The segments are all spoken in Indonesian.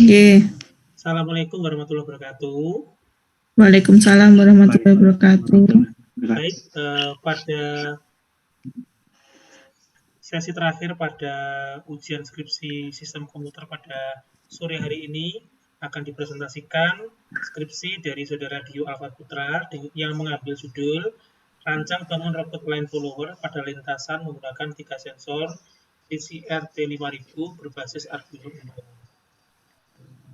Oke. Assalamualaikum warahmatullahi wabarakatuh. Waalaikumsalam warahmatullahi wabarakatuh. Baik, pada sesi terakhir pada ujian skripsi sistem komputer pada sore hari ini akan dipresentasikan skripsi dari Saudara Dio Alfa Putra yang mengambil judul Rancang bangun robot line follower pada lintasan menggunakan 3 sensor PCR T5000 berbasis Arduino Uno.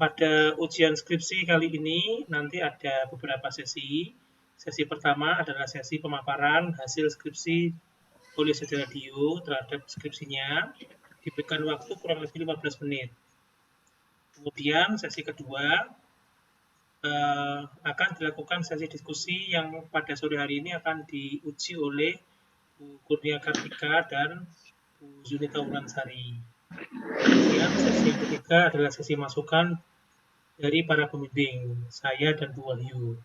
Pada ujian skripsi kali ini nanti ada beberapa sesi. Sesi pertama adalah sesi pemaparan hasil skripsi oleh Saudara Dio terhadap skripsinya. Diberikan waktu kurang lebih 15 menit. Kemudian sesi kedua akan dilakukan sesi diskusi yang pada sore hari ini akan diuji oleh Bu Kurnia Kartika dan Bu Zunita Wulansari. Kemudian sesi yang ketiga adalah sesi masukan dari para pembimbing, saya dan Bu Wahyu.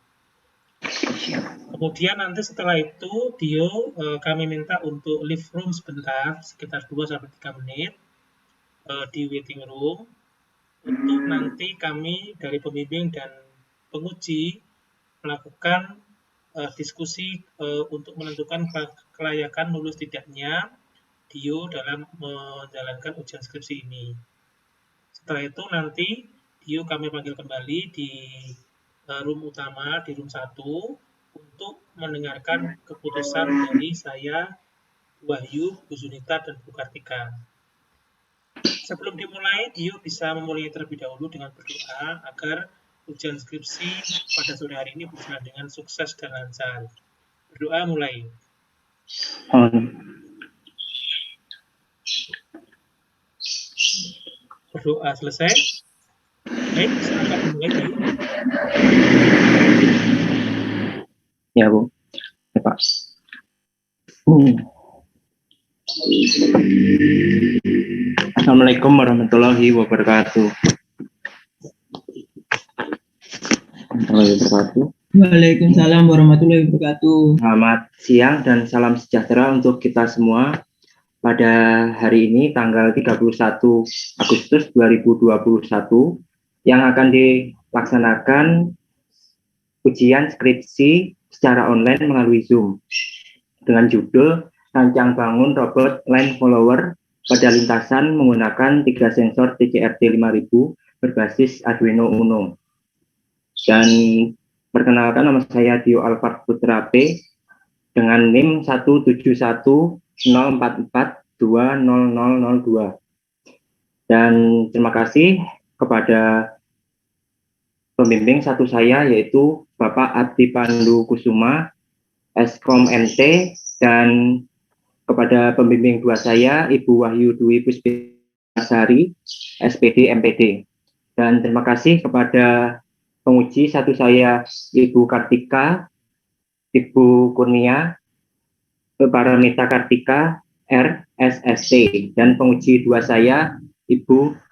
Kemudian nanti setelah itu Dio kami minta untuk leave room sebentar, sekitar 2-3 menit di waiting room untuk nanti kami dari pembimbing dan penguji melakukan diskusi untuk menentukan kelayakan lulus tidaknya Dio dalam menjalankan ujian skripsi ini. Setelah itu nanti Dio kami panggil kembali di room utama, di room 1 untuk mendengarkan keputusan dari saya, Wahyu, Bu Zunita, dan Bu Kartika. Sebelum dimulai, Dio bisa memulai terlebih dahulu dengan berdoa agar ujian skripsi pada sore hari ini berjalan dengan sukses dan lancar. Berdoa mulai. Berdoa selesai. Baik, silakan dimulai, Dio. Ya, Bu. Ya, Pak. Assalamualaikum warahmatullahi wabarakatuh. Waalaikumsalam warahmatullahi wabarakatuh. Selamat siang dan salam sejahtera untuk kita semua. Pada hari ini tanggal 31 Agustus 2021 yang akan dilaksanakan ujian skripsi secara online melalui Zoom dengan judul Rancang bangun robot line follower pada lintasan menggunakan 3 sensor TCRT5000 berbasis Arduino Uno. Dan perkenalkan, nama saya Dio Alfa Putra P dengan NIM 17104420002. Dan terima kasih kepada pembimbing satu saya yaitu Bapak Abdi Pandu Kusuma, Eskom MT, dan kepada pembimbing dua saya, Ibu Wahyu Dwi Puspitasari, SPD MPD. Dan terima kasih kepada penguji satu saya, Ibu Kartika, Ibu Kurnia, Paramita Kartika, RSST, dan penguji dua saya, Ibu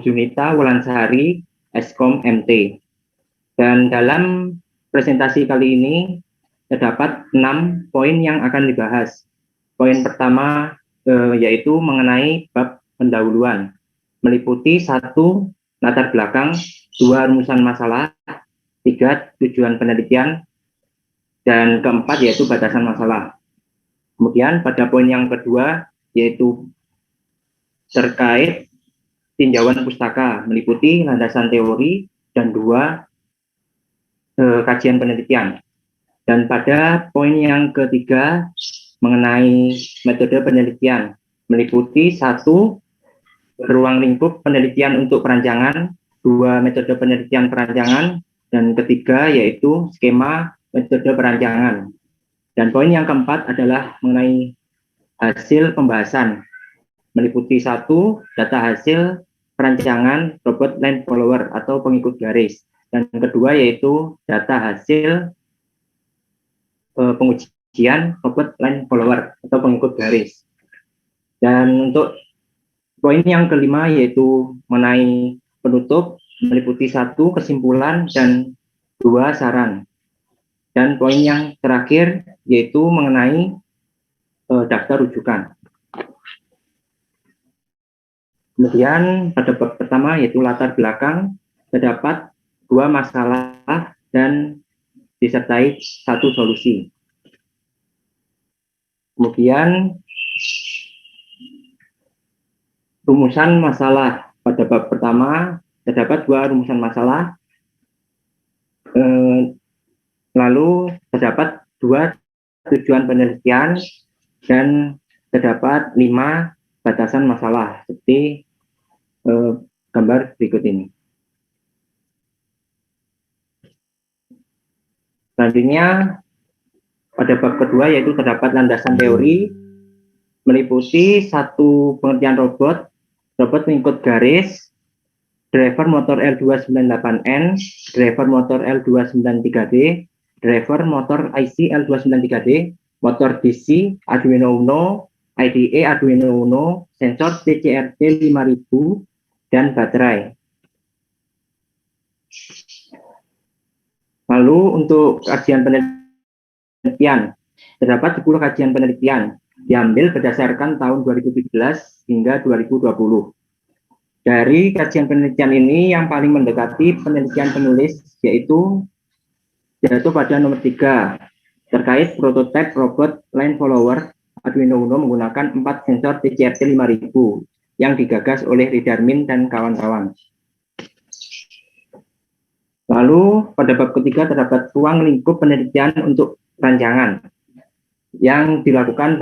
Junita Wulansari, Eskom MT. Dan dalam presentasi kali ini terdapat 6 poin yang akan dibahas. Poin pertama yaitu mengenai bab pendahuluan, meliputi 1. Latar belakang, 2. Rumusan masalah, 3. Tujuan penelitian, dan keempat yaitu batasan masalah. Kemudian pada poin yang kedua yaitu terkait tinjauan pustaka, meliputi landasan teori dan 2 kajian penelitian. Dan pada poin yang ketiga mengenai metode penelitian, meliputi 1. Ruang lingkup penelitian untuk perancangan, 2. Metode penelitian perancangan, dan ketiga yaitu skema metode perancangan. Dan poin yang keempat adalah mengenai hasil pembahasan, meliputi 1. Data hasil perancangan robot line follower atau pengikut garis, dan kedua yaitu data hasil pengujian robot line follower atau pengikut garis. Dan untuk poin yang kelima yaitu mengenai penutup, meliputi 1. Kesimpulan dan 2. Saran. Dan poin yang terakhir yaitu mengenai daftar rujukan. Kemudian pada bab pertama yaitu latar belakang, terdapat 2 masalah dan disertai 1 solusi. Kemudian rumusan masalah. Pada bab pertama terdapat 2 rumusan masalah, lalu terdapat 2 tujuan penelitian dan terdapat 5 batasan masalah seperti gambar berikut ini. Selanjutnya pada bab kedua yaitu terdapat landasan teori meliputi 1 pengertian robot mengikut garis, driver motor L298N, driver motor L293D, driver motor IC L293D, motor DC Arduino Uno, IDE Arduino Uno, sensor TCRT 5000, dan baterai. Lalu untuk kajian penelitian, terdapat 10 kajian penelitian diambil berdasarkan tahun 2017 hingga 2020. Dari kajian penelitian ini yang paling mendekati penelitian penulis yaitu pada nomor 3 terkait prototipe robot line follower Arduino Uno menggunakan 4 sensor TCRT 5000 yang digagas oleh Ridarmin dan kawan-kawan. Lalu pada bab ketiga terdapat ruang lingkup penelitian untuk rancangan yang dilakukan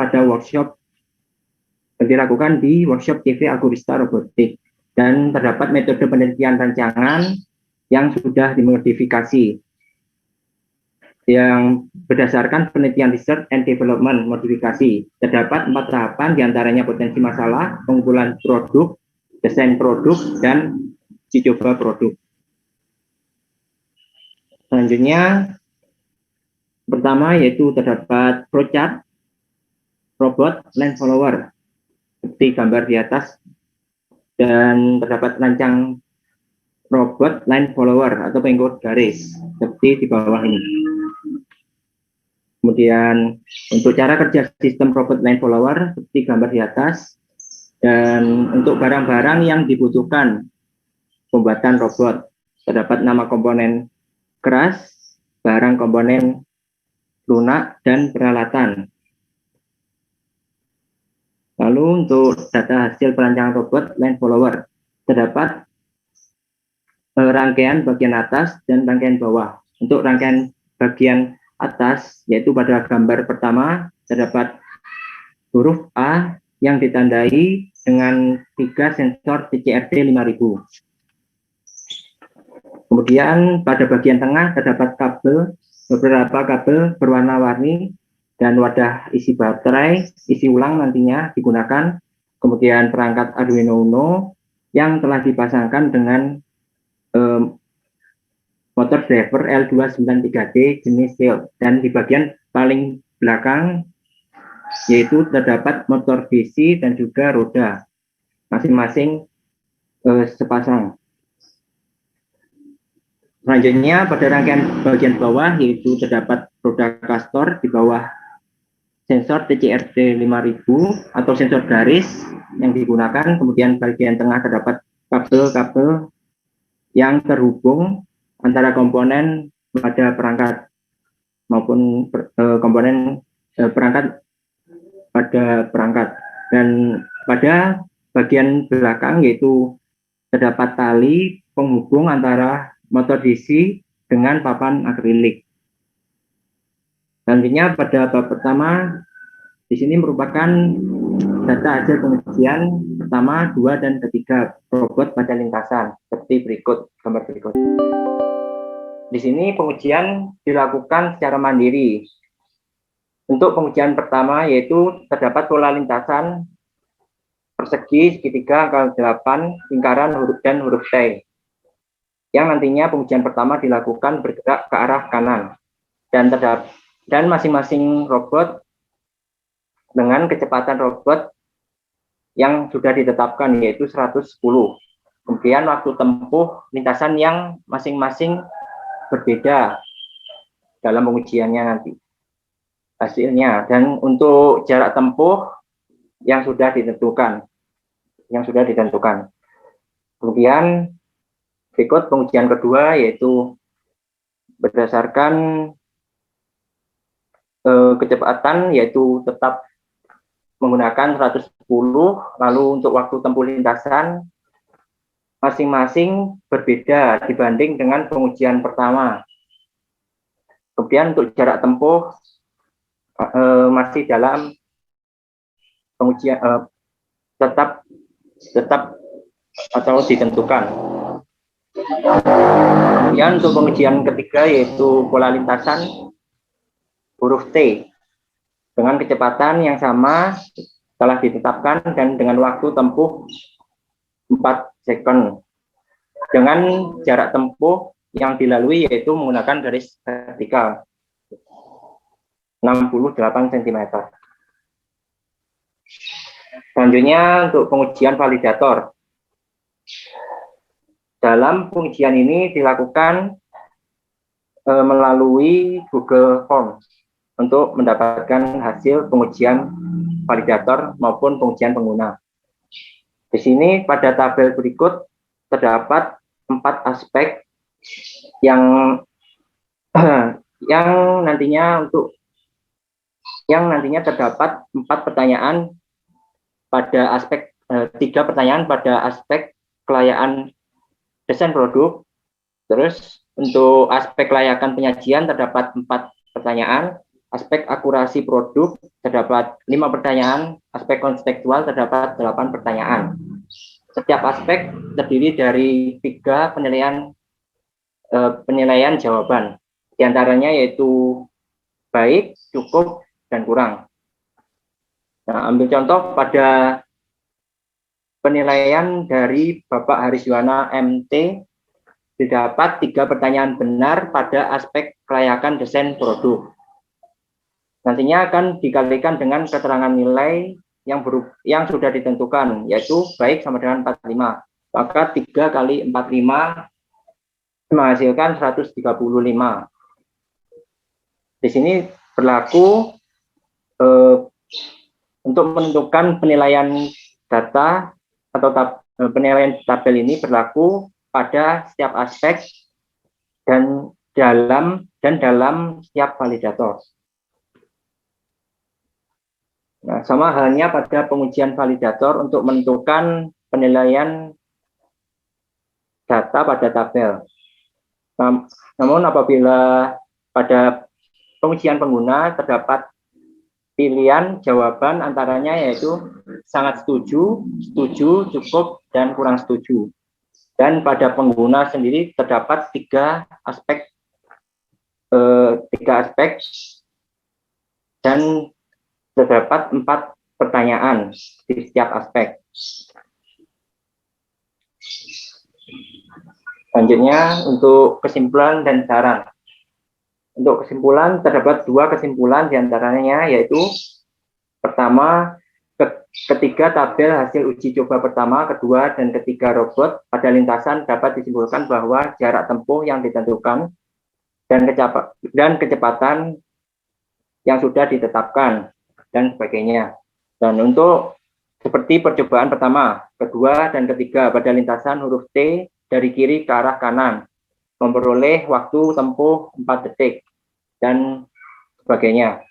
di workshop TV Agurista Robotik, dan terdapat metode penelitian rancangan yang sudah dimodifikasi yang berdasarkan penelitian research and development modifikasi. Terdapat 4 tahapan diantaranya potensi masalah, pengumpulan produk, desain produk, dan uji coba produk. Selanjutnya pertama yaitu terdapat flowchart robot line follower seperti gambar di atas, dan terdapat rancang robot line follower atau pengikut garis seperti di bawah ini. Kemudian untuk cara kerja sistem robot line follower seperti gambar di atas, dan untuk barang-barang yang dibutuhkan pembuatan robot terdapat nama komponen keras, barang komponen lunak, dan peralatan. Lalu untuk data hasil perancangan robot line follower terdapat rangkaian bagian atas dan rangkaian bawah. Untuk rangkaian bagian atas yaitu pada gambar pertama terdapat huruf A yang ditandai dengan 3 sensor TCRT 5000. Kemudian pada bagian tengah terdapat beberapa kabel berwarna-warni dan wadah isi baterai, isi ulang nantinya digunakan. Kemudian perangkat Arduino Uno yang telah dipasangkan dengan motor driver L293D jenis Shield, dan di bagian paling belakang yaitu terdapat motor DC dan juga roda, masing-masing sepasang. Selanjutnya pada rangkaian bagian bawah yaitu terdapat roda kastor di bawah sensor TCRT 5000 atau sensor garis yang digunakan. Kemudian bagian tengah terdapat kabel-kabel yang terhubung antara komponen pada perangkat maupun komponen perangkat pada perangkat. Dan pada bagian belakang yaitu terdapat tali penghubung antara motor DC dengan papan akrilik. Selanjutnya pada bab pertama di sini merupakan data hasil pengujian pertama, 2, dan ketiga robot pada lintasan seperti berikut, gambar berikut. Di sini pengujian dilakukan secara mandiri. Untuk pengujian pertama yaitu terdapat pola lintasan persegi segitiga angka 8, lingkaran huruf dan huruf T, yang nantinya pengujian pertama dilakukan bergerak ke arah kanan, dan masing-masing robot dengan kecepatan robot yang sudah ditetapkan yaitu 110. Kemudian waktu tempuh lintasan yang masing-masing berbeda dalam pengujiannya nanti hasilnya, dan untuk jarak tempuh yang sudah ditentukan. yang sudah ditentukan. Kemudian berikut pengujian kedua, yaitu berdasarkan kecepatan, yaitu tetap menggunakan 110, lalu untuk waktu tempuh lintasan masing-masing berbeda dibanding dengan pengujian pertama. Kemudian untuk jarak tempuh masih dalam pengujian tetap atau ditentukan. Kemudian untuk pengujian ketiga, yaitu pola lintasan huruf T dengan kecepatan yang sama telah ditetapkan dan dengan waktu tempuh 4 second dengan jarak tempuh yang dilalui yaitu menggunakan garis vertikal 68 cm. Selanjutnya untuk pengujian validator. Dalam pengujian ini dilakukan melalui Google Forms untuk mendapatkan hasil pengujian validator maupun pengujian pengguna. Di sini pada tabel berikut terdapat 4 aspek yang nantinya terdapat 4 pertanyaan pada aspek 3 pertanyaan pada aspek kelayakan desain produk. Terus untuk aspek kelayakan penyajian terdapat 4 pertanyaan, aspek akurasi produk terdapat 5 pertanyaan, aspek konseptual terdapat 8 pertanyaan. Setiap aspek terdiri dari 3 penilaian jawaban. Di antaranya yaitu baik, cukup, dan kurang. Nah, ambil contoh pada penilaian dari Bapak Hariswana MT, didapat 3 pertanyaan benar pada aspek kelayakan desain produk. Nantinya akan dikalikan dengan keterangan nilai yang sudah ditentukan, yaitu baik sama dengan 45. Maka 3 kali 45 menghasilkan 135. Di sini berlaku untuk menentukan penilaian data atau penilaian tabel ini berlaku pada setiap aspek dan dalam setiap validator. Nah, sama halnya pada pengujian validator untuk menentukan penilaian data pada tabel. Namun apabila pada pengujian pengguna terdapat pilihan jawaban antaranya yaitu sangat setuju, setuju, cukup, dan kurang setuju. Dan pada pengguna sendiri terdapat 3 aspek dan terdapat 4 pertanyaan di setiap aspek. Selanjutnya untuk kesimpulan dan saran. Untuk kesimpulan terdapat 2 kesimpulan diantaranya yaitu pertama, ketiga tabel hasil uji coba pertama, kedua, dan ketiga robot pada lintasan dapat disimpulkan bahwa jarak tempuh yang ditentukan dan kecepatan yang sudah ditetapkan dan sebagainya. Dan untuk seperti percobaan pertama, kedua, dan ketiga pada lintasan huruf T dari kiri ke arah kanan memperoleh waktu tempuh 4 detik dan sebagainya.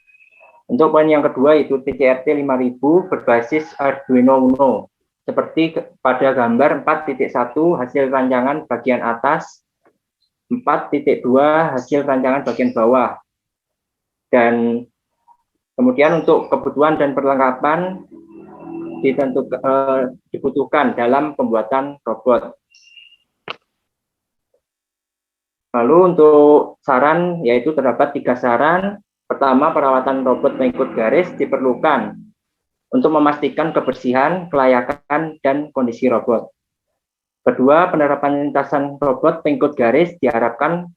Untuk poin yang kedua itu TCRT 5000 berbasis Arduino Uno. Seperti pada gambar 4.1 hasil rancangan bagian atas, 4.2 hasil rancangan bagian bawah. Dan kemudian untuk kebutuhan dan perlengkapan dibutuhkan dalam pembuatan robot. Lalu untuk saran yaitu terdapat 3 saran. Pertama, perawatan robot pengikut garis diperlukan untuk memastikan kebersihan, kelayakan, dan kondisi robot. Kedua, penerapan lintasan robot pengikut garis diharapkan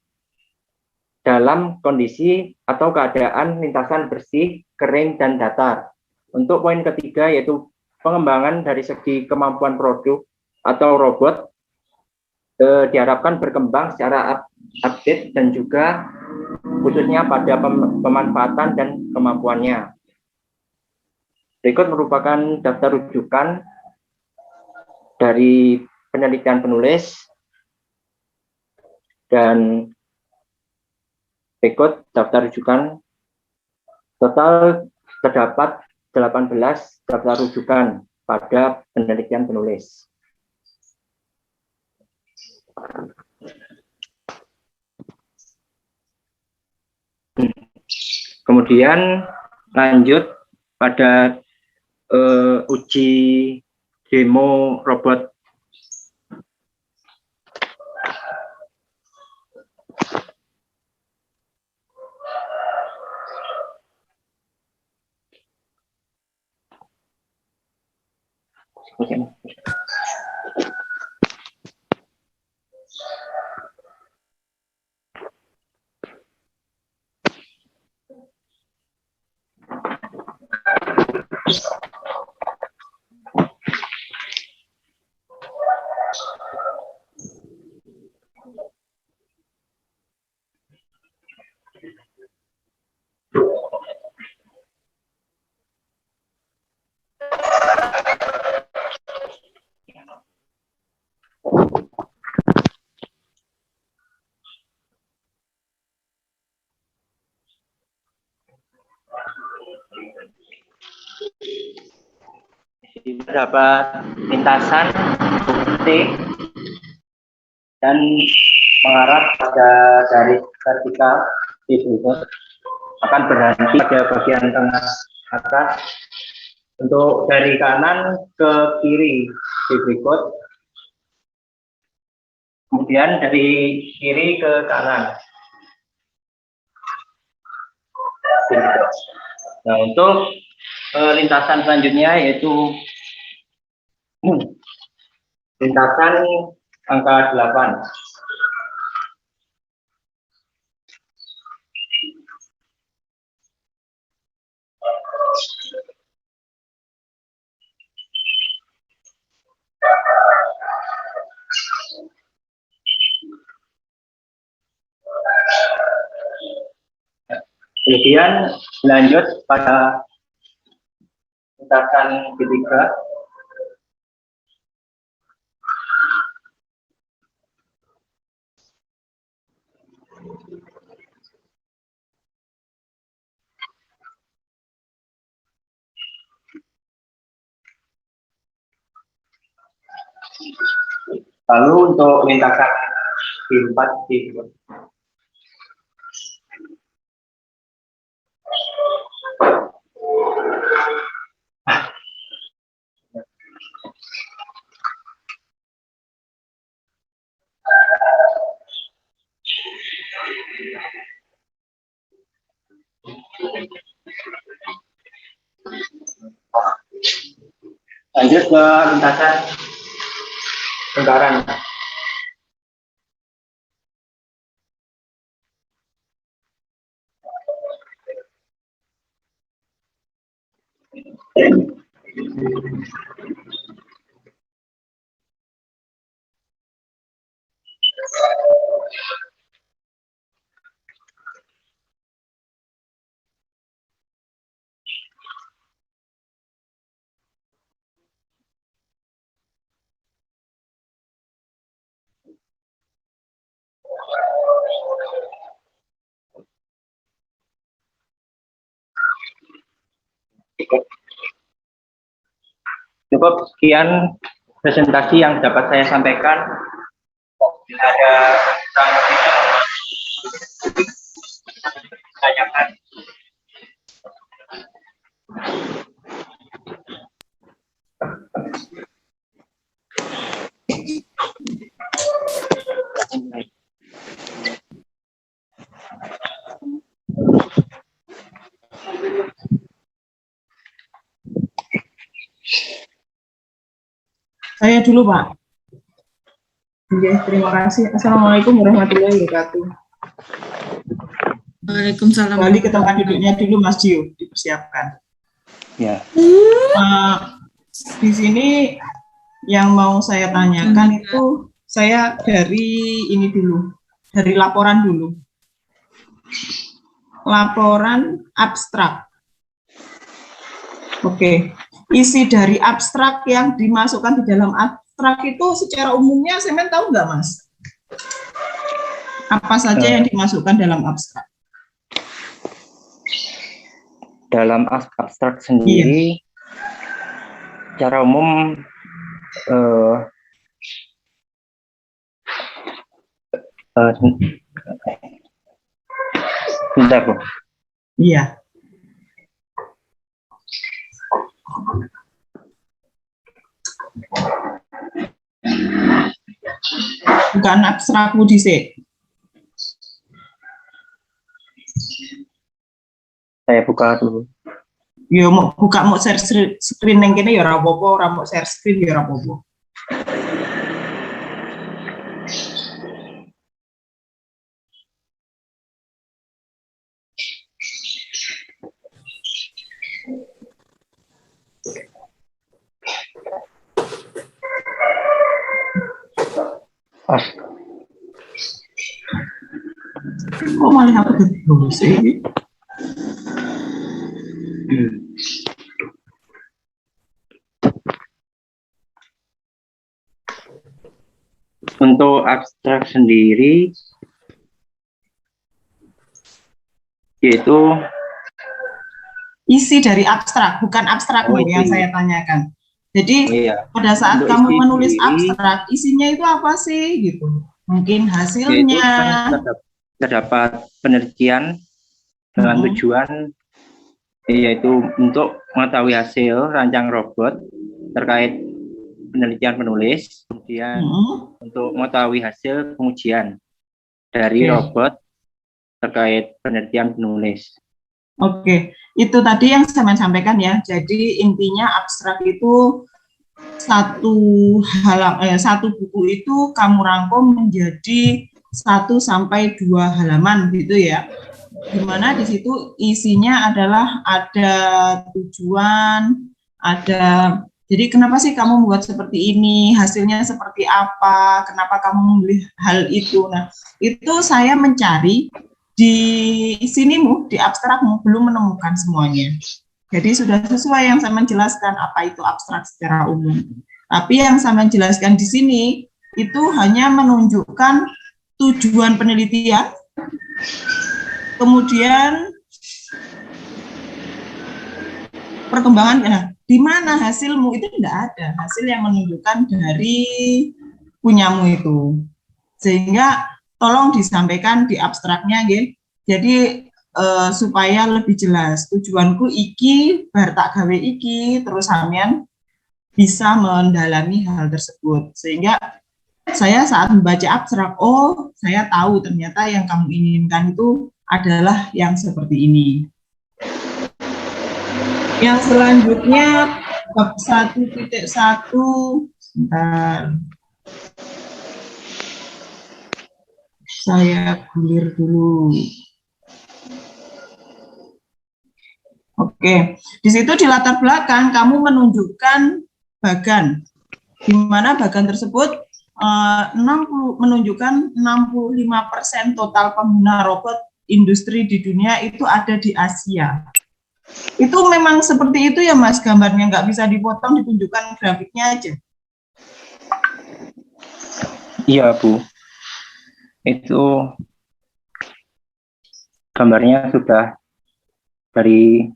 dalam kondisi atau keadaan lintasan bersih, kering, dan datar. Untuk poin ketiga yaitu pengembangan dari segi kemampuan produk atau robot diharapkan berkembang secara update dan juga khususnya pada pemanfaatan dan kemampuannya. Berikut merupakan daftar rujukan dari penelitian penulis, dan berikut daftar rujukan. Total terdapat 18 daftar rujukan pada penelitian penulis. Kemudian lanjut pada uji demo robot. Terdapat lintasan bukti dan mengarah pada garis vertikal di berikut akan berhenti pada bagian tengah atas. Untuk dari kanan ke kiri di berikut, kemudian dari kiri ke kanan. Nah, untuk lintasan selanjutnya yaitu lintasan angka 8. Kemudian lanjut pada lintasan ketiga. Lalu untuk lintasan keempat di lanjut ke lintasan lingkaran. Cukup sekian presentasi yang dapat saya sampaikan. Bila ada tanyakan. Saya dulu, Pak. Oke, terima kasih. Assalamualaikum warahmatullahi wabarakatuh. Waalaikumsalam. Kembali ke tempat duduknya dulu, Mas Dio, dipersiapkan. Ya. Di sini yang mau saya tanyakan itu saya dari ini dulu, dari laporan dulu. Laporan abstrak. Oke. Isi dari abstrak yang dimasukkan di dalam abstrak abstrak itu secara umumnya Semen tahu nggak, Mas? Apa saja yang dimasukkan dalam abstrak? Dalam abstrak sendiri, secara umum bentar, Bu. Iya. Bukan abstrak Bu dhisik. Saya buka dulu. Ya mau buka mau share screen yang kene ya ora apa-apa, ora mau share screen ya ora apa-apa. Kok malah aku dulu sih? Untuk abstrak sendiri, yaitu Isi dari abstrak, bukan abstrakmu yang saya tanyakan. Jadi pada saat kamu menulis abstrak, isinya itu apa sih gitu? Mungkin hasilnya. Terdapat penelitian dengan tujuan yaitu untuk mengetahui hasil rancang robot terkait penelitian penulis, kemudian untuk mengetahui hasil pengujian dari robot terkait penelitian penulis. Oke, itu tadi yang saya sampaikan ya. Jadi intinya abstrak itu satu buku itu kamu rangkum menjadi 1 sampai 2 halaman gitu ya. Dimana di situ isinya adalah ada tujuan, ada jadi kenapa sih kamu membuat seperti ini, hasilnya seperti apa, kenapa kamu memilih hal itu. Nah, itu saya mencari di sinimu, di abstrakmu belum menemukan semuanya. Jadi sudah sesuai yang saya menjelaskan apa itu abstrak secara umum. Tapi yang saya menjelaskan di sini itu hanya menunjukkan tujuan penelitian, kemudian perkembangan. Nah, di mana hasilmu itu tidak ada hasil yang menunjukkan dari punyamu itu. Sehingga tolong disampaikan di abstraknya, gitu. Jadi supaya lebih jelas tujuanku iki bar tak gawe iki terus sampean bisa mendalami hal tersebut sehingga saya saat membaca abstrak, oh saya tahu ternyata yang kamu inginkan itu adalah yang seperti ini. Yang selanjutnya bab 1.1, sebentar. Saya gulir dulu. Oke, di situ di latar belakang kamu menunjukkan bagan, di mana bagan tersebut menunjukkan 65% total pengguna robot industri di dunia itu ada di Asia. Itu memang seperti itu ya Mas, gambarnya nggak bisa dipotong, ditunjukkan grafiknya aja. Iya Bu, itu gambarnya sudah dari.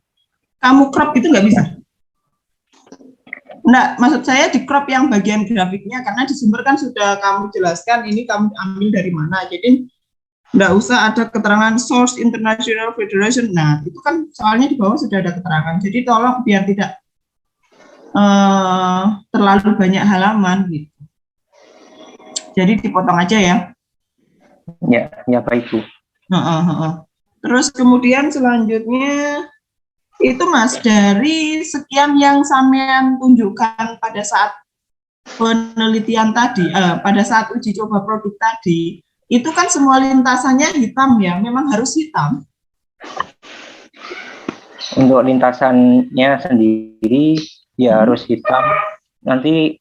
Kamu crop itu nggak bisa? Enggak, maksud saya di crop yang bagian grafiknya, karena di sumber kan sudah kamu jelaskan ini kamu ambil dari mana, jadi enggak usah ada keterangan source International Federation. Nah, itu kan soalnya di bawah sudah ada keterangan, jadi tolong biar tidak terlalu banyak halaman gitu. Jadi dipotong aja ya. Ya baik Bu. Terus kemudian selanjutnya itu Mas, dari sekian yang sampean tunjukkan pada saat penelitian tadi, pada saat uji coba produk tadi, itu kan semua lintasannya hitam ya, memang harus hitam. Untuk lintasannya sendiri ya harus hitam, nanti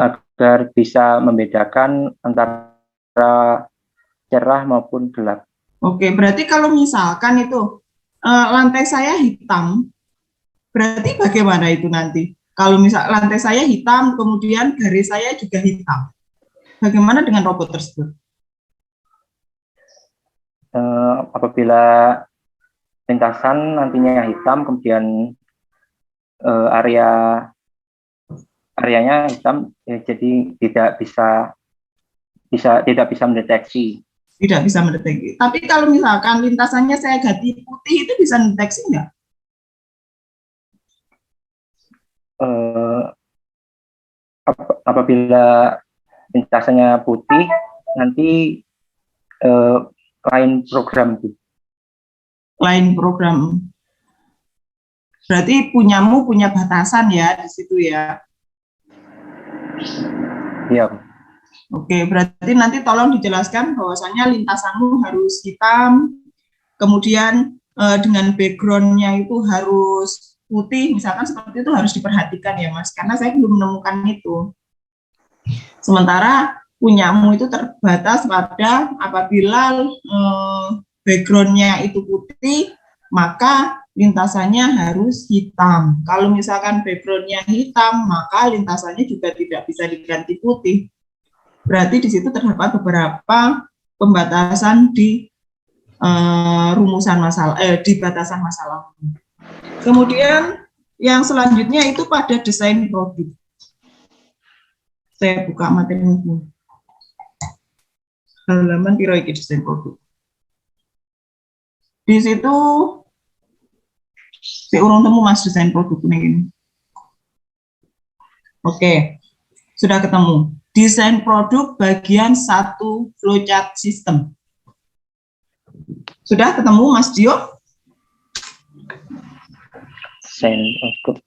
agar bisa membedakan antara cerah maupun gelap. Oke, berarti kalau misalkan itu lantai saya hitam, berarti bagaimana itu nanti? Kalau misal lantai saya hitam, kemudian garis saya juga hitam. Bagaimana dengan robot tersebut? Apabila lintasan nantinya hitam, kemudian areanya hitam, jadi tidak bisa mendeteksi. Tidak bisa mendeteksi. Tapi kalau misalkan lintasannya saya ganti putih, itu bisa mendeteksi nggak? Apabila lintasannya putih, nanti lain program. Lain program. Berarti punyamu punya batasan ya di situ ya? Iya. Oke, berarti nanti tolong dijelaskan bahwasannya lintasanmu harus hitam, kemudian dengan background-nya itu harus putih, misalkan seperti itu harus diperhatikan ya Mas, karena saya belum menemukan itu. Sementara punyamu itu terbatas pada apabila background-nya itu putih, maka lintasannya harus hitam. Kalau misalkan background-nya hitam, maka lintasannya juga tidak bisa diganti putih. Berarti di situ terdapat beberapa pembatasan di rumusan masalah, di batasan masalah. Kemudian yang selanjutnya itu pada desain produk. Saya buka materi buku. Halaman piro iki desain produk. Di situ si urung temu Mas desain produk ini. Oke, sudah ketemu. Desain produk bagian 1 flowchart system. Sudah ketemu Mas Dio? Desain produk.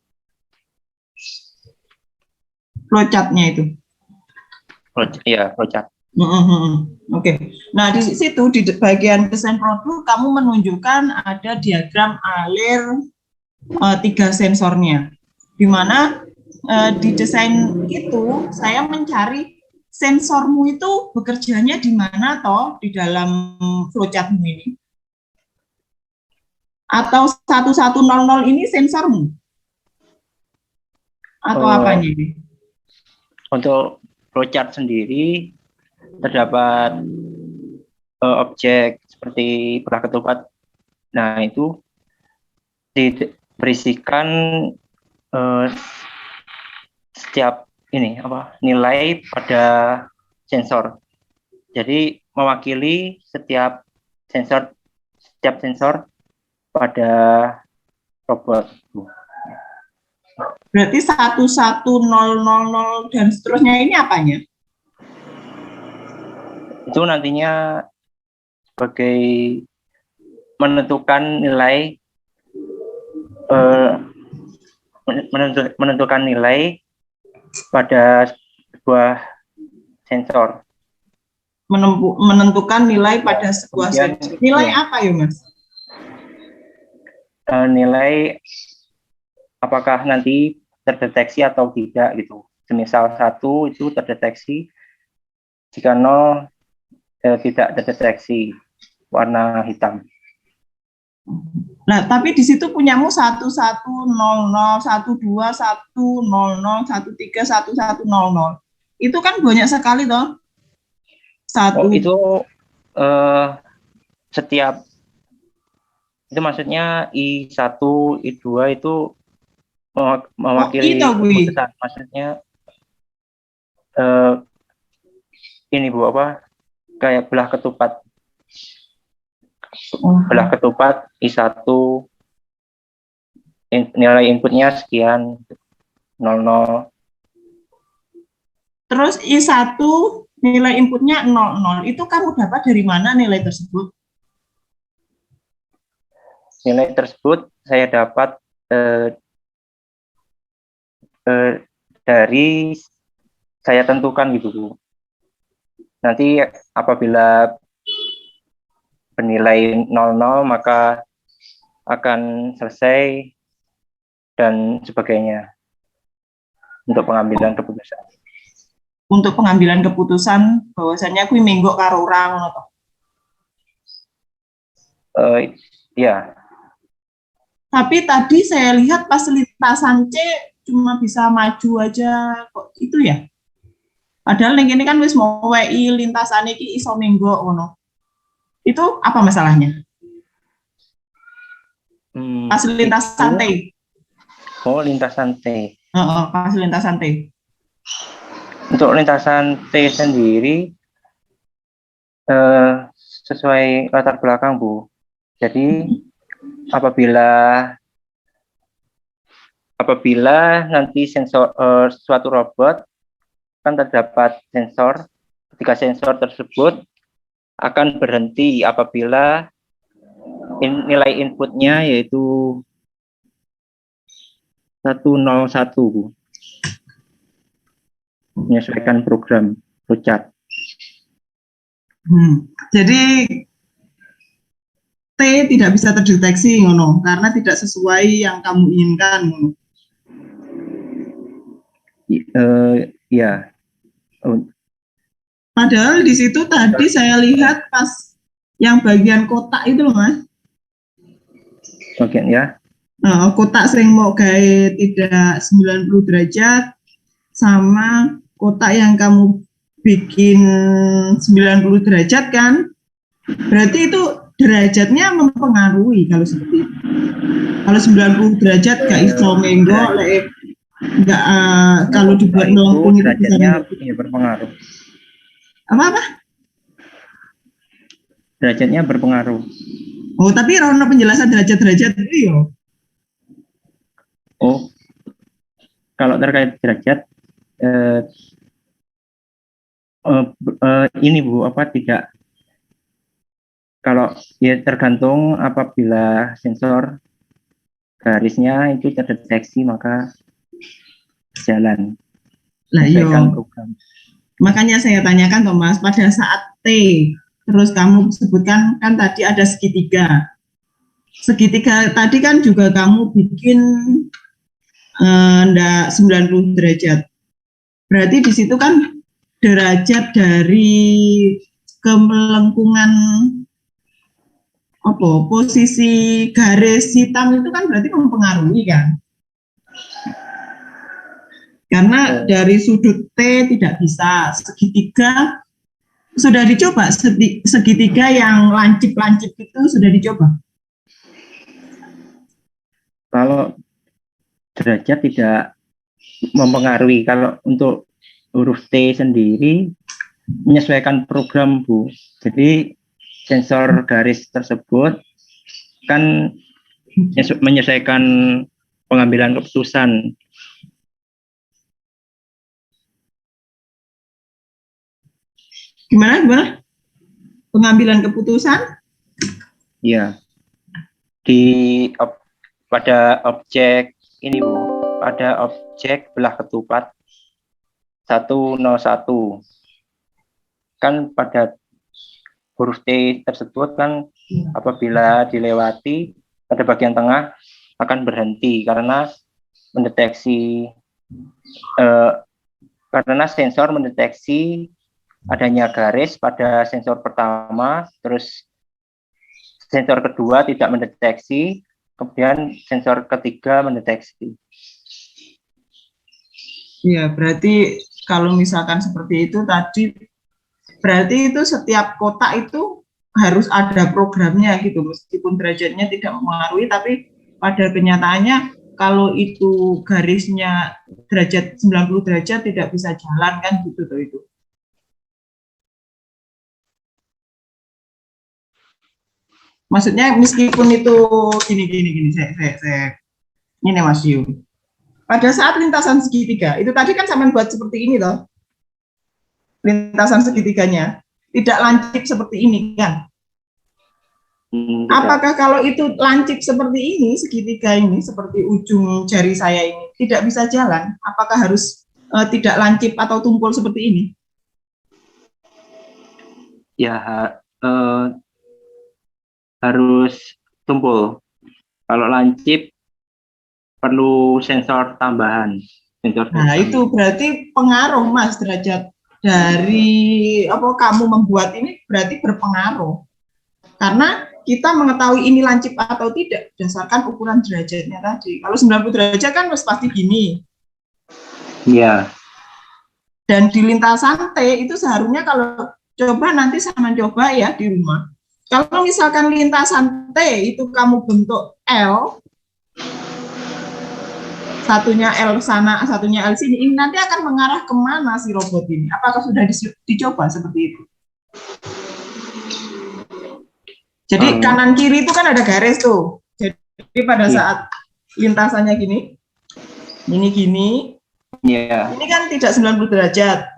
Flowchart-nya itu. Iya, flowchart. Oke. Nah, di situ di bagian desain produk kamu menunjukkan ada diagram alir 3 sensornya. Di mana di desain itu saya mencari sensormu itu bekerjanya di mana toh di dalam flowchartmu ini? Atau 1100 ini sensormu? Atau apanya ini? Untuk flowchart sendiri terdapat objek seperti belah ketupat. Nah, itu berisikan setiap nilai pada sensor. Jadi mewakili setiap sensor pada robot. Berarti 11000 dan seterusnya ini apanya? Itu nantinya sebagai menentukan nilai menentukan nilai pada sebuah sensor. Menentukan nilai pada sebuah sensor. Nilai ya. Apa ya Mas? Nilai apakah nanti terdeteksi atau tidak gitu. Semisal 1 itu terdeteksi, jika 0 tidak terdeteksi, warna hitam. Nah, tapi di situ punyamu 1100, 12, 10, 13, 1100. Itu kan banyak sekali toh. Itu setiap itu maksudnya I1, I2 itu mewakili keputusan. Maksudnya ini Bu, kayak belah ketupat. Belah ketupat I1 nilai inputnya sekian 00. Terus I1 nilai inputnya 00. Itu kamu dapat dari mana nilai tersebut? Nilai tersebut saya dapat dari saya tentukan gitu Bu. Nanti apabila bernilai 00 maka akan selesai dan sebagainya untuk pengambilan keputusan. Untuk pengambilan keputusan bahwasannya kuwi menggok karo ora ngono to. Ya. Tapi tadi saya lihat pas lintasan C cuma bisa maju aja kok itu ya. Padahal ning ini kan wis mau WI lintasan iki iso menggo ngono. Itu apa masalahnya? Pas lintasan T. Oh, lintasan T. Pas lintasan T. Untuk lintasan T sendiri sesuai latar belakang, Bu. Jadi apabila nanti sensor suatu robot kan terdapat sensor, ketika sensor tersebut akan berhenti apabila nilai inputnya yaitu 101, Bu. Menyesuaikan program flowchart. Jadi T tidak bisa terdeteksi ngono karena tidak sesuai yang kamu inginkan ngono. Ya. Padahal di situ tadi saya lihat pas yang bagian kotak itu loh, Mas. Bagian ya. Kotak sering mau gawe tidak 90 derajat sama kotak yang kamu bikin 90 derajat kan. Berarti itu derajatnya mempengaruhi kalau seperti itu. Kalau 90 derajat gak iso menggo enggak kalau dibuat melengkung itu derajatnya ya berpengaruh. Apa? Derajatnya berpengaruh. Oh, tapi rono penjelasan derajat-derajat itu ya. Oh. Kalau terkait derajat ini Bu, tidak, kalau ya tergantung apabila sensor garisnya itu terdeteksi maka jalan. Lah iya. Makanya saya tanyakan Thomas, pada saat T terus kamu sebutkan kan tadi ada segitiga. Segitiga tadi kan juga kamu bikin 90 derajat. Berarti di situ kan derajat dari kemelengkungan posisi garis hitam itu kan berarti mempengaruhi kan? Karena dari sudut T tidak bisa, segitiga sudah dicoba, segitiga yang lancip-lancip itu sudah dicoba. Kalau derajat tidak mempengaruhi, kalau untuk huruf T sendiri menyesuaikan program Bu. Jadi sensor garis tersebut kan menyesuaikan pengambilan keputusan. Gimana? Pengambilan keputusan? Ya. Pada objek ini Bu, pada objek belah ketupat 101. Kan pada huruf T tersebut kan apabila dilewati pada bagian tengah akan berhenti karena karena sensor mendeteksi adanya garis pada sensor pertama, terus sensor kedua tidak mendeteksi, kemudian sensor ketiga mendeteksi. Ya, berarti kalau misalkan seperti itu tadi, berarti itu setiap kotak itu harus ada programnya gitu, meskipun derajatnya tidak mempengaruhi, tapi pada kenyataannya kalau itu garisnya derajat 90 derajat tidak bisa jalan kan gitu tuh itu. Maksudnya meskipun itu gini, saya ini Mas Yu. Pada saat lintasan segitiga, itu tadi kan sama buat seperti ini loh. Lintasan segitiganya tidak lancip seperti ini kan? Apakah kalau itu lancip seperti ini, segitiga ini, seperti ujung jari saya ini, tidak bisa jalan? Apakah harus tidak lancip atau tumpul seperti ini? Ya, harus tumpul. Kalau lancip perlu sensor tambahan. Nah, itu berarti pengaruh Mas, derajat dari kamu membuat ini berarti berpengaruh. Karena kita mengetahui ini lancip atau tidak berdasarkan ukuran derajatnya tadi. Kalau 90 derajat kan pasti gini. Iya. Dan di lintasan T itu seharusnya kalau coba nanti sama coba ya di rumah. Kalau misalkan lintasan T itu kamu bentuk L, satunya L sana, satunya L sini, ini nanti akan mengarah kemana si robot ini? Apakah sudah dicoba seperti itu? Jadi kanan kiri itu kan ada garis tuh. Jadi pada saat lintasannya gini, ini gini, ini kan tidak 90 derajat.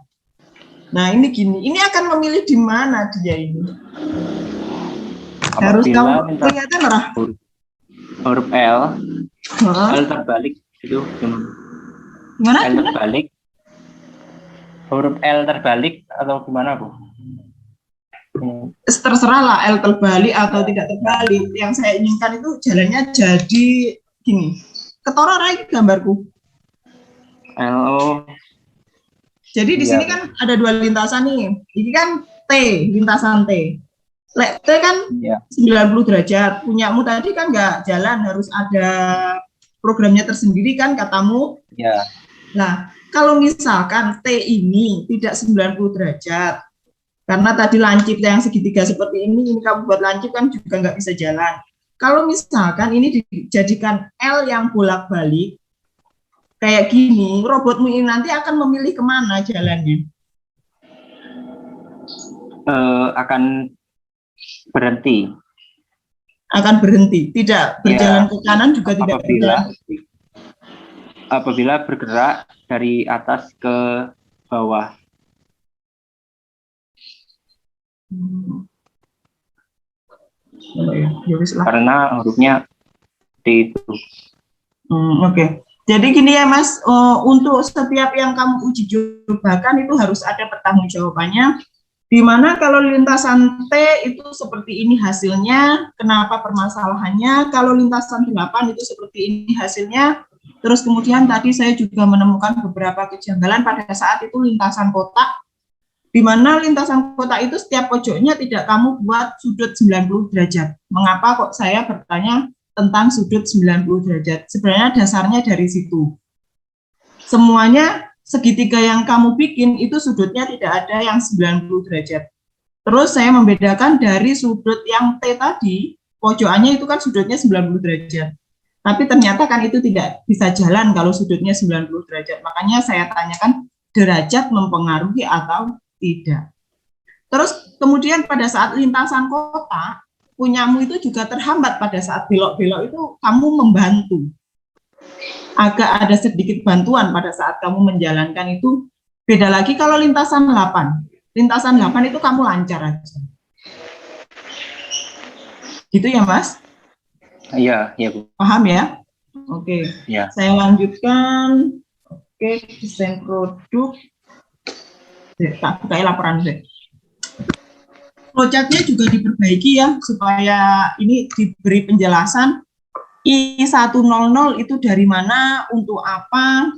Nah ini gini, ini akan memilih di mana dia ini? Harus kamu kelihatan lah. Huruf L, L terbalik itu gimana? L terbalik, huruf L terbalik atau gimana Bu? Terserah lah L terbalik atau tidak terbalik. Yang saya inginkan itu jalannya jadi gini. Ketara raih gambarku. L. Jadi di sini kan ada dua lintasan nih. Ini kan T, lintasan T. T kan 90 derajat. Punyamu tadi kan nggak jalan, harus ada programnya tersendiri kan katamu. Ya. Nah, kalau misalkan T ini tidak 90 derajat, karena tadi lancip yang segitiga seperti ini kamu buat lancip kan juga nggak bisa jalan. Kalau misalkan ini dijadikan L yang bolak-balik, kayak gini, robotmu ini nanti akan memilih kemana jalannya? Akan berhenti. Akan berhenti, tidak berjalan ke kanan juga tidak berjalan. Apabila bergerak dari atas ke bawah. Karena hurufnya D itu. Oke. Jadi gini ya Mas, untuk setiap yang kamu uji cobakan itu harus ada pertanggungjawabannya. Di mana kalau lintasan T itu seperti ini hasilnya, kenapa permasalahannya? Kalau lintasan 8 itu seperti ini hasilnya. Terus kemudian tadi saya juga menemukan beberapa kejanggalan pada saat itu lintasan kotak. Di mana lintasan kotak itu setiap pojoknya tidak kamu buat sudut 90 derajat. Mengapa kok saya bertanya tentang sudut 90 derajat? Sebenarnya dasarnya dari situ. Semuanya segitiga yang kamu bikin itu sudutnya tidak ada yang 90 derajat. Terus saya membedakan dari sudut yang T tadi, pojokannya itu kan sudutnya 90 derajat. Tapi ternyata kan itu tidak bisa jalan kalau sudutnya 90 derajat. Makanya saya tanyakan derajat mempengaruhi atau tidak. Terus kemudian pada saat lintasan kotak, punyamu itu juga terhambat pada saat belok-belok itu kamu membantu. Agak ada sedikit bantuan pada saat kamu menjalankan itu. Beda lagi kalau lintasan 8. Lintasan 8 itu kamu lancar aja. Gitu ya Mas? Iya, iya Bu. Paham ya? Oke. Ya. Saya lanjutkan. Oke, desain produk. Tak buka laporan deh. Flowchart-nya juga diperbaiki ya, supaya ini diberi penjelasan I100 itu dari mana, untuk apa,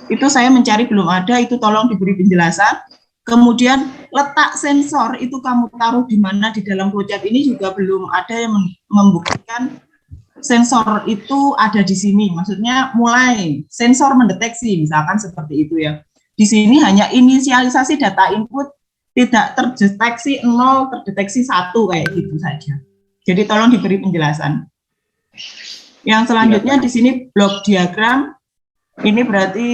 itu saya mencari belum ada, itu tolong diberi penjelasan. Kemudian letak sensor itu kamu taruh di mana di dalam flowchart ini juga belum ada yang membuktikan sensor itu ada di sini, maksudnya mulai sensor mendeteksi, misalkan seperti itu ya. Di sini hanya inisialisasi data input, tidak terdeteksi 0, terdeteksi 1, kayak gitu saja. Jadi tolong diberi penjelasan. Yang selanjutnya di sini blok diagram. Ini berarti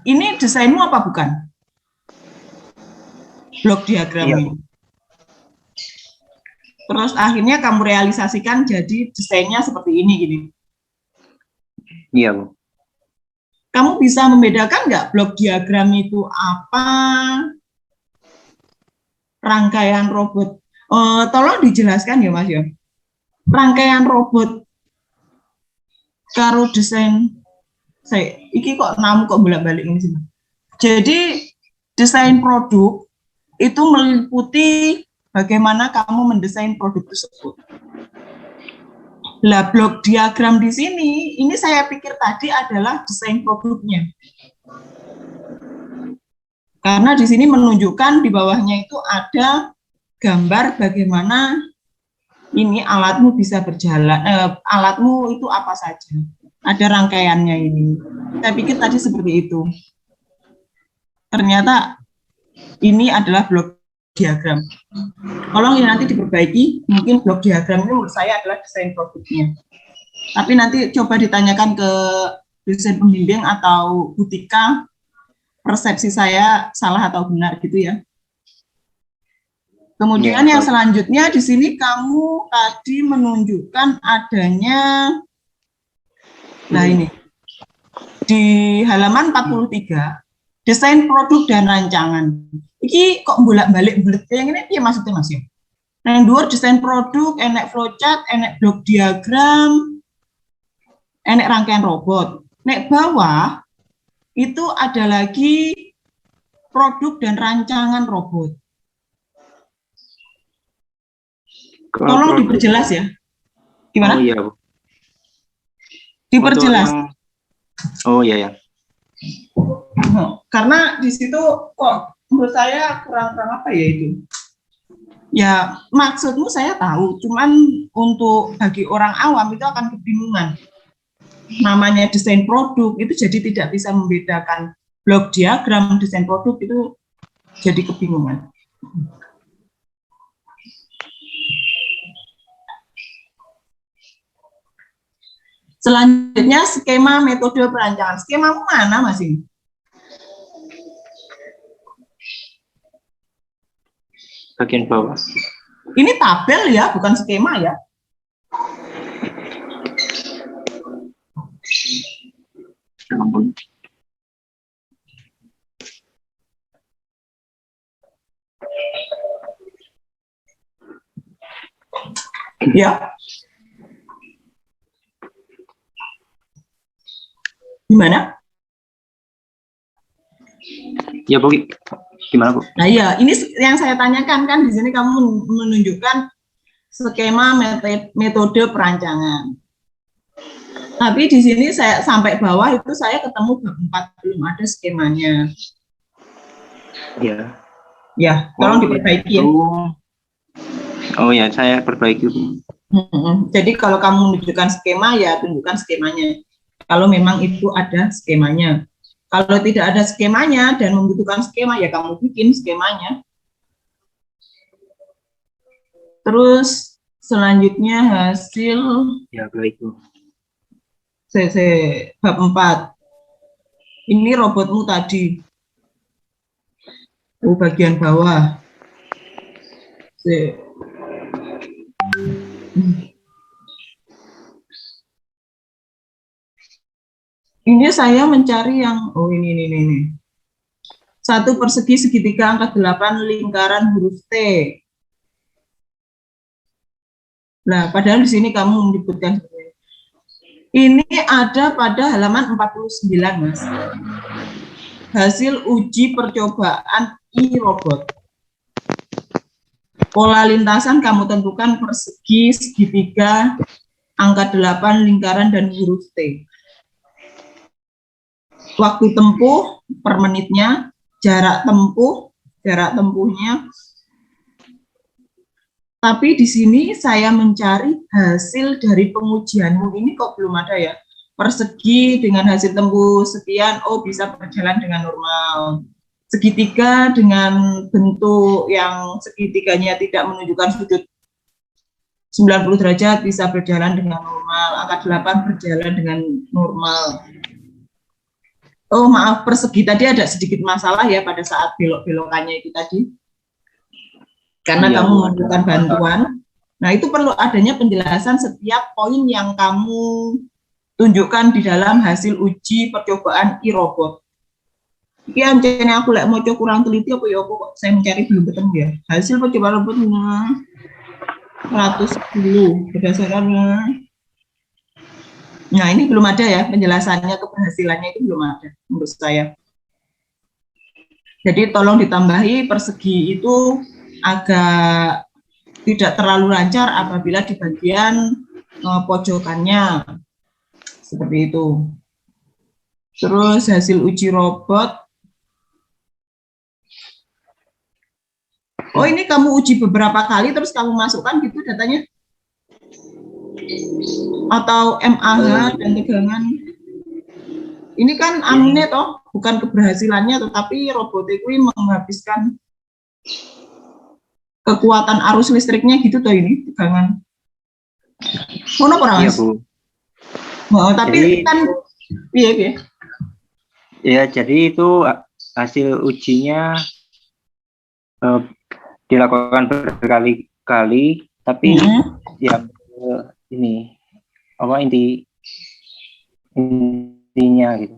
ini desainmu apa bukan? Blok diagram ini. Terus akhirnya kamu realisasikan jadi desainnya seperti ini gini. Iya, Bu. Kamu bisa membedakan nggak blok diagram itu apa? Rangkaian robot. Tolong dijelaskan ya Mas ya. Rangkaian robot karo desain saya iki kok namu kok bolak-balik ini sih. Jadi desain produk itu meliputi bagaimana kamu mendesain produk tersebut. Lah blok diagram di sini ini saya pikir tadi adalah desain produknya. Karena di sini menunjukkan di bawahnya itu ada gambar bagaimana ini alatmu bisa berjalan, alatmu itu apa saja. ada rangkaiannya ini. Saya pikir tadi seperti itu. Ternyata ini adalah blok diagram. Tolong ini nanti diperbaiki, mungkin blok diagram ini menurut saya adalah desain produknya. Tapi nanti coba ditanyakan ke dosen pembimbing atau Butika, persepsi saya salah atau benar gitu ya. Kemudian yang selanjutnya di sini kamu tadi menunjukkan adanya, nah ini, di halaman 43, desain produk dan rancangan. Ini kok bolak-balik bulet yang ini ya maksudnya Mas ya? Nah, yang dua desain produk, enek flowchart, enek blok diagram, enek rangkaian robot. Nek bawah itu ada lagi produk dan rancangan robot. Tolong diperjelas ya. Gimana? Oh iya, Bu. Diperjelas. Oh iya ya. Karena di situ kok menurut saya kurang apa ya itu. Ya maksudmu saya tahu, cuman untuk bagi orang awam itu akan kebingungan. Namanya desain produk itu jadi tidak bisa membedakan blok diagram desain produk itu jadi kebingungan. Selanjutnya skema metode perancangan. Skemamu mana Mas ini? Bagian bawah. Ini tabel ya, bukan skema ya. Ya. Gimana? Ya Bu, gimana Bu? Nah iya, ini yang saya tanyakan kan di sini kamu menunjukkan skema metode perancangan. Tapi di sini saya sampai bawah itu saya ketemu bab 4 belum ada skemanya. Ya. Ya, tolong diperbaiki ya. Oh ya, saya perbaiki Bu. Jadi kalau kamu menunjukkan skema ya tunjukkan skemanya. Kalau memang itu ada skemanya. Kalau tidak ada skemanya dan membutuhkan skema, ya kamu bikin skemanya. Terus selanjutnya hasil ya baik Bu. Bab 4. Ini robotmu tadi. Bagian bawah. Ini saya mencari yang, ini. 1 persegi segitiga angka 8 lingkaran huruf T. Nah, padahal di sini kamu menyebutkan ini ada pada halaman 49, Mas. Hasil uji percobaan e-robot. Pola lintasan kamu tentukan persegi segitiga angka 8 lingkaran dan huruf T. Waktu tempuh per menitnya, jarak tempuhnya. Tapi di sini saya mencari hasil dari pengujianmu ini kok belum ada ya. Persegi dengan hasil tempuh sekian, bisa berjalan dengan normal. Segitiga dengan bentuk yang segitiganya tidak menunjukkan sudut 90 derajat bisa berjalan dengan normal. Angka 8 berjalan dengan normal. Oh maaf, persegi tadi ada sedikit masalah ya pada saat belok-belokannya itu tadi. Karena kamu membutuhkan bantuan. Nah itu perlu adanya penjelasan setiap poin yang kamu tunjukkan di dalam hasil uji percobaan e-robot. Iki ancene aku lek mau kurang teliti apa ya kok saya mencari belum ketemu ya. Hasil percobaan robot 110 berdasarkan. Nah ini belum ada ya penjelasannya, keberhasilannya itu belum ada menurut saya. Jadi tolong ditambahi persegi itu agak tidak terlalu lancar apabila di bagian pojokannya seperti itu. Terus hasil uji robot. Oh ini kamu uji beberapa kali terus kamu masukkan gitu datanya? atau MAH dan tegangan. Ini kan anune toh, bukan keberhasilannya, tetapi robot itu menghabiskan kekuatan arus listriknya gitu toh ini tegangan. Ngono ora, Iya, Mas? Bu. Oh, tapi Jadi, kan piye? ya, jadi itu hasil ujinya dilakukan berkali-kali, tapi yang ini apa intinya gitu.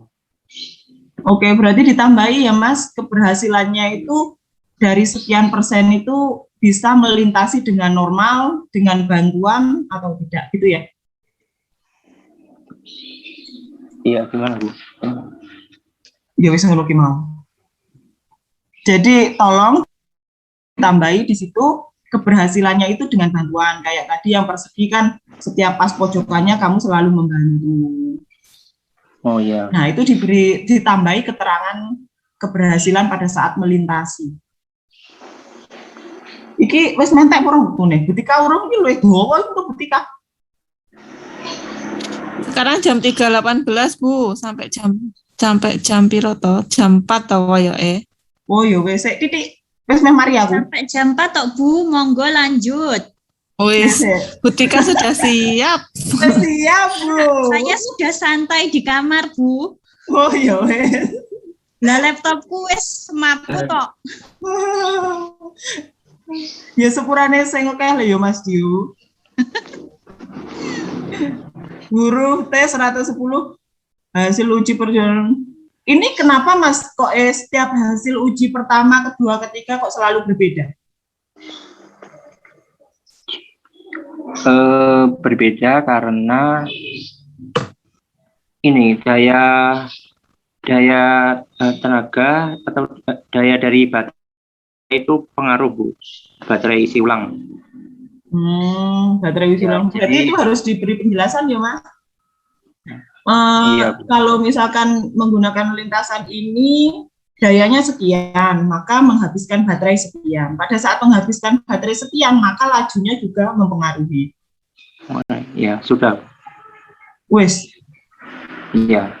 Oke, berarti ditambahi ya Mas, keberhasilannya itu dari sekian persen itu bisa melintasi dengan normal, dengan bantuan atau tidak gitu ya? Iya, gimana Bu? Ya wis ngono ki mau. Jadi tolong tambahi di situ keberhasilannya itu dengan bantuan. Kayak tadi yang persegi kan setiap pas pojokannya kamu selalu membantu. Oh iya. Nah, itu ditambahi keterangan keberhasilan pada saat melintasi. Iki wis mentek urung bune. Butika urung iki luwih dawa iku butika. Sekarang jam 3.18 Bu, sampai jam piro to? Jam 4 to koyoke. Oh ya wis sik titik. Wis meh mari aku. Sampai jam 4 tok Bu, monggo lanjut. Wis, Butika sudah siap. Siap, Bu. Saya sudah santai di kamar, Bu. Oh ya wis. Lah laptopku wis semapu tok. Ya sepurane sing akeh lho ya Mas Dio. Guru T110 hasil uji perjalanan. Ini kenapa Mas kok setiap hasil uji pertama, kedua, ketiga kok selalu berbeda? Berbeda karena ini daya tenaga atau daya dari baterai itu pengaruh Bu, baterai isi ulang. Baterai isi ulang. Ya, Jadi itu harus diberi penjelasan ya Mas. Iya. Kalau misalkan menggunakan lintasan ini dayanya sekian, maka menghabiskan baterai sekian. Pada saat menghabiskan baterai sekian, maka lajunya juga mempengaruhi. Ya sudah. Wes. Iya.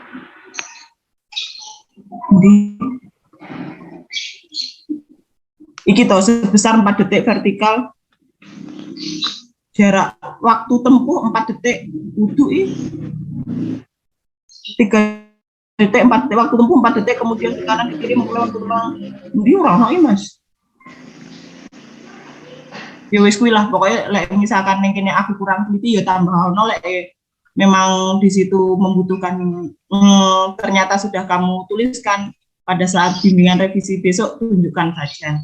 Iki toh sebesar 4 detik vertikal. Jarak waktu tempuh 4 detik. Utuh 3 detik, 4 detik, waktu tempuh 4 detik, kemudian ke kanan, ke kiri, mulai waktu pulang. Ini orang Mas. Ya wis kuwi lah, pokoknya lek misalkan ning kene aku kurang teliti ya tambah ono lek memang di situ membutuhkan ternyata sudah kamu tuliskan pada saat bimbingan revisi besok, tunjukkan saja.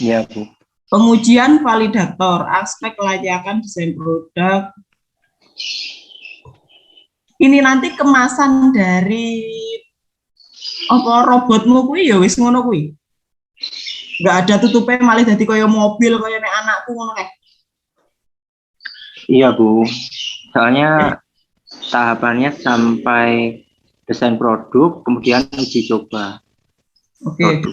Iya, Bu. Pengujian validator, aspek kelayakan desain produk. Ini nanti kemasan dari apa robotmu kuwi ya wis ngono kuwi. Enggak ada tutupnya malah dadi kaya mobil kaya nek anakku ngono kae. Iya, Bu. Soalnya tahapannya sampai desain produk, kemudian uji coba. Oke,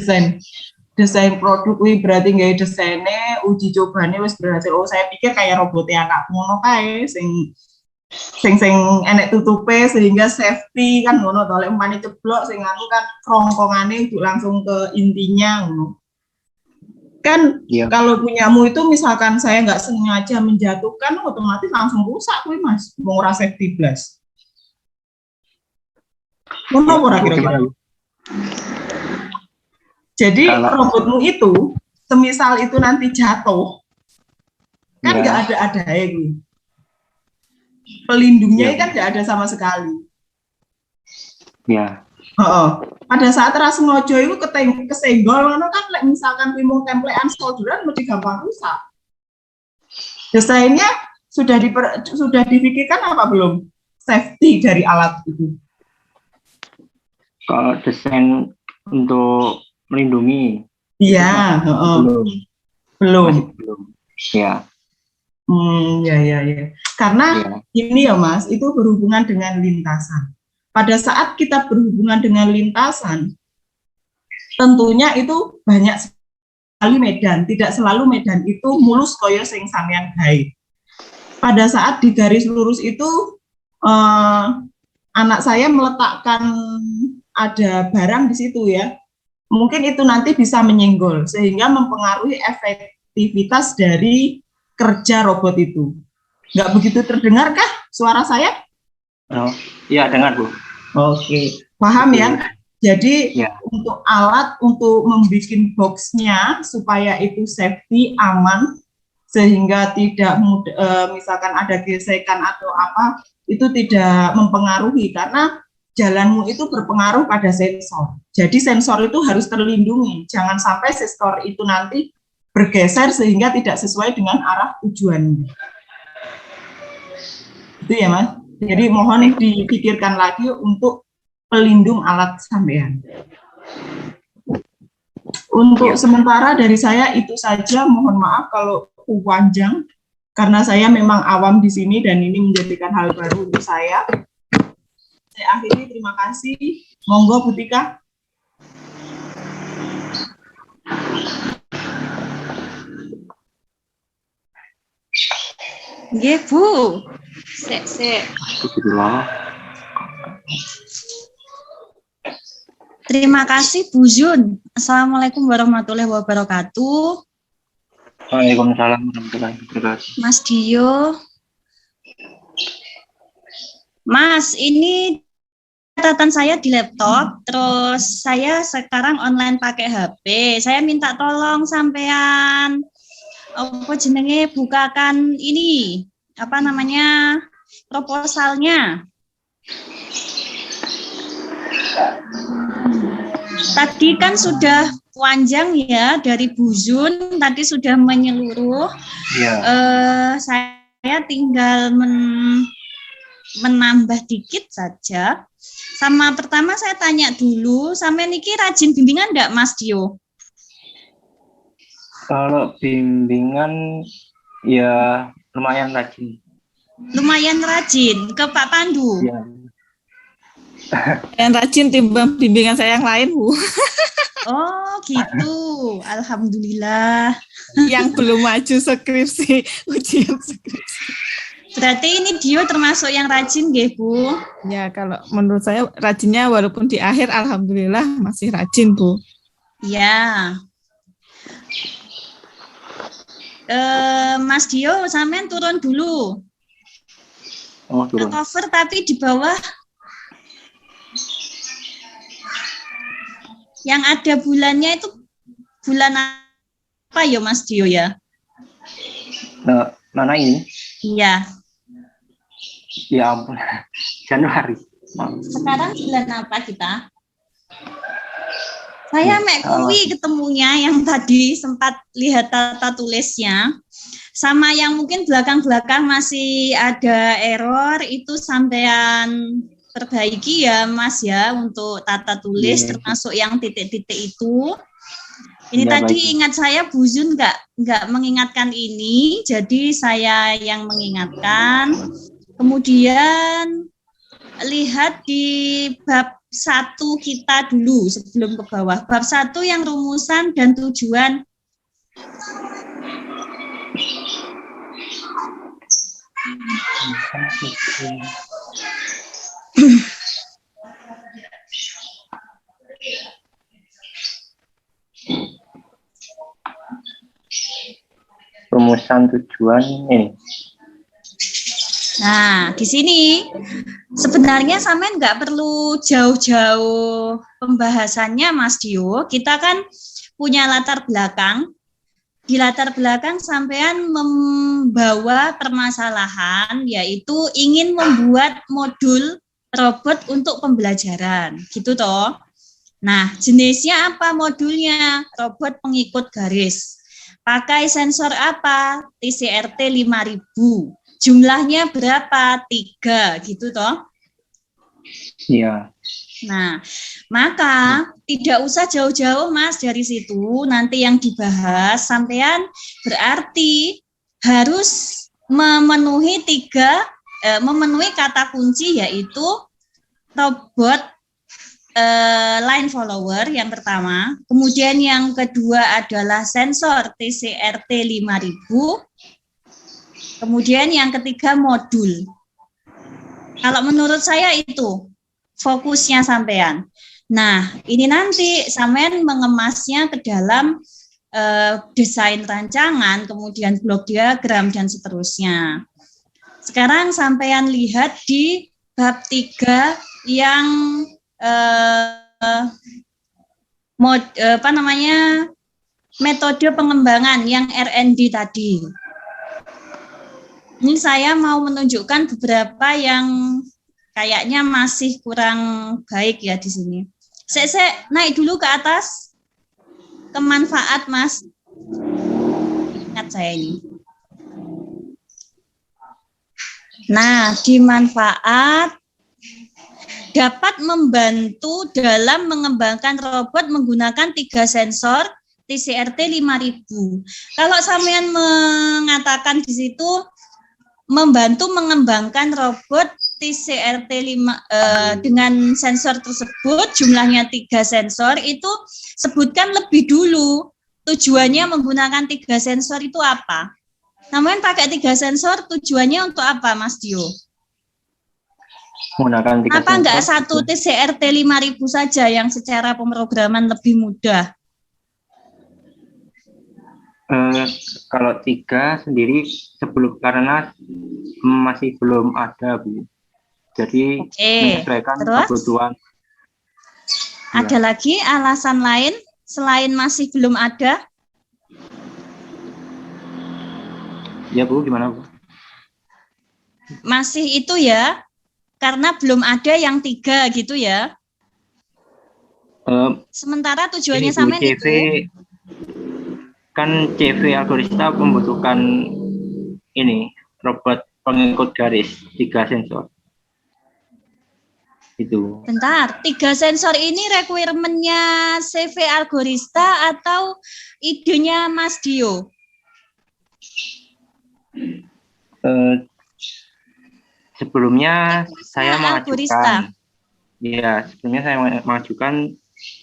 desain produk kuwi berarti nggak desainnya, uji cobanya wis berhasil. Oh, saya pikir kayak robotnya anakku ngono kae sing enek tutupe sehingga safety kan ngono to, lek umpane ceblok sing anu kan kerongkongane langsung ke intinya ngono. Kan Iya. kalau punyamu itu misalkan saya nggak sengaja menjatuhkan otomatis langsung rusak kuwi Mas, wong ora safety blas. Ngono ora kira-kira. Jadi robotmu itu semisal itu nanti jatuh kan nggak ada itu. Pelindungnya kan nggak ada sama sekali. Ya. Pada saat ras ngojo itu kesenggol ngono kan lek misalkan mau templean solderan mesti gampang rusak. Desainnya sudah dipikirkan apa belum? Safety dari alat itu. Kalau desain untuk melindungi. Iya, belum. Ya. Ya. Karena ini ya Mas, itu berhubungan dengan lintasan. Pada saat kita berhubungan dengan lintasan, tentunya itu banyak sekali medan. Tidak selalu medan itu mulus koyo sing sampean gawe. pada saat di garis lurus itu anak saya meletakkan ada barang di situ ya. Mungkin itu nanti bisa menyenggol sehingga mempengaruhi efektivitas dari kerja robot itu. Nggak begitu terdengar kah suara saya? Oh, iya dengar Bu. Oke, paham ya? Jadi Ya. untuk alat untuk membuat boxnya supaya itu safety, aman, sehingga tidak misalkan ada gesekan atau apa, itu tidak mempengaruhi karena jalanmu itu berpengaruh pada sensor. Jadi sensor itu harus terlindungi. Jangan sampai sensor itu nanti bergeser sehingga tidak sesuai dengan arah tujuannya. Itu ya Mas. Jadi mohon dipikirkan lagi untuk pelindung alat sampean. Untuk sementara dari saya itu saja. Mohon maaf kalau panjang karena saya memang awam di sini dan ini menjadikan hal baru untuk saya. Saya akhiri, terima kasih. Monggo Bu Tika. Nggih, Bu. Sik. Terima kasih Bu Jun. Assalamualaikum warahmatullahi wabarakatuh. Waalaikumsalam warahmatullahi wabarakatuh. Mas Dio. Mas, ini catatan saya di laptop, terus saya sekarang online pakai HP. Saya minta tolong sampean apa jenenge bukakan ini, apa namanya, proposalnya. Tadi kan sudah panjang ya dari Bu Jun, tadi sudah menyeluruh. Iya. Saya tinggal menambah dikit saja. Sama pertama saya tanya dulu, sampai niki rajin bimbingan enggak Mas Dio? Kalau bimbingan ya lumayan rajin. Lumayan rajin ke Pak Pandu. Iya. Yang rajin timbang bimbingan saya yang lain, Bu. Oh gitu, alhamdulillah. Yang belum maju skripsi, ujian skripsi. Berarti ini Dio termasuk yang rajin nggih, Bu? Ya, kalau menurut saya rajinnya walaupun di akhir, alhamdulillah masih rajin, Bu. Ya. Mas Dio, sampean turun dulu. Oh, turun. Cover tapi di bawah yang ada bulannya itu bulan apa ya Mas Dio ya? Nah, mana ini? Iya. Ya ampun. Januari. Sekarang bulan apa kita? Saya mek kuwi ketemunya yang tadi sempat lihat tata tulisnya. Sama yang mungkin belakang-belakang masih ada error itu sampean perbaiki ya Mas ya untuk tata tulis termasuk yang titik-titik itu. Ini ya, tadi baik. ingat saya Bu Jun nggak mengingatkan ini, jadi saya yang mengingatkan. Kemudian lihat di bab 1 kita dulu sebelum ke bawah. Bab 1 yang rumusan dan tujuan. Rumusan tujuan ini. Nah, di sini sebenarnya sampean nggak perlu jauh-jauh pembahasannya, Mas Dio. Kita kan punya latar belakang. Di latar belakang sampean membawa permasalahan, yaitu ingin membuat modul robot untuk pembelajaran, gitu toh. Nah, jenisnya apa modulnya? Robot pengikut garis. Pakai sensor apa? TCRT 5000. Jumlahnya berapa? 3, gitu toh. Iya. Nah, maka tidak usah jauh-jauh Mas dari situ, nanti yang dibahas sampean berarti harus memenuhi memenuhi kata kunci yaitu robot line follower yang pertama, kemudian yang kedua adalah sensor TCRT 5000, Kemudian yang ketiga modul. Kalau menurut saya itu fokusnya sampean. Nah, ini nanti sampean mengemasnya ke dalam desain rancangan, kemudian blok diagram dan seterusnya. Sekarang sampean lihat di bab 3 yang metode pengembangan yang R&D tadi. Ini saya mau menunjukkan beberapa yang kayaknya masih kurang baik ya di sini. Saya naik dulu ke atas ke manfaat, Mas. Ingat saya ini. Nah, di manfaat dapat membantu dalam mengembangkan robot menggunakan 3 sensor TCRT 5000. Kalau sampean mengatakan di situ membantu mengembangkan robot TCRT 5 dengan sensor tersebut, jumlahnya 3 sensor, itu sebutkan lebih dulu tujuannya menggunakan 3 sensor itu apa. Namun pakai 3 sensor tujuannya untuk apa, Mas Dio? Menggunakan 3 apa enggak sensor, satu TCRT 5000 saja yang secara pemrograman lebih mudah? Kalau 3 sendiri karena masih belum ada, Bu. Jadi menyesuaikan kebutuhan. Ada lagi alasan lain selain masih belum ada? Ya, Bu, gimana, Bu? Masih itu ya, karena belum ada yang 3 gitu ya. Sementara tujuannya sama itu. Kan CV Algorista membutuhkan ini robot pengikut garis 3 sensor. Itu. Bentar, 3 sensor ini requirement-nya CV Algorista atau idenya Mas Dio? Sebelumnya saya mengajukan. Ya, sebelumnya saya mengajukan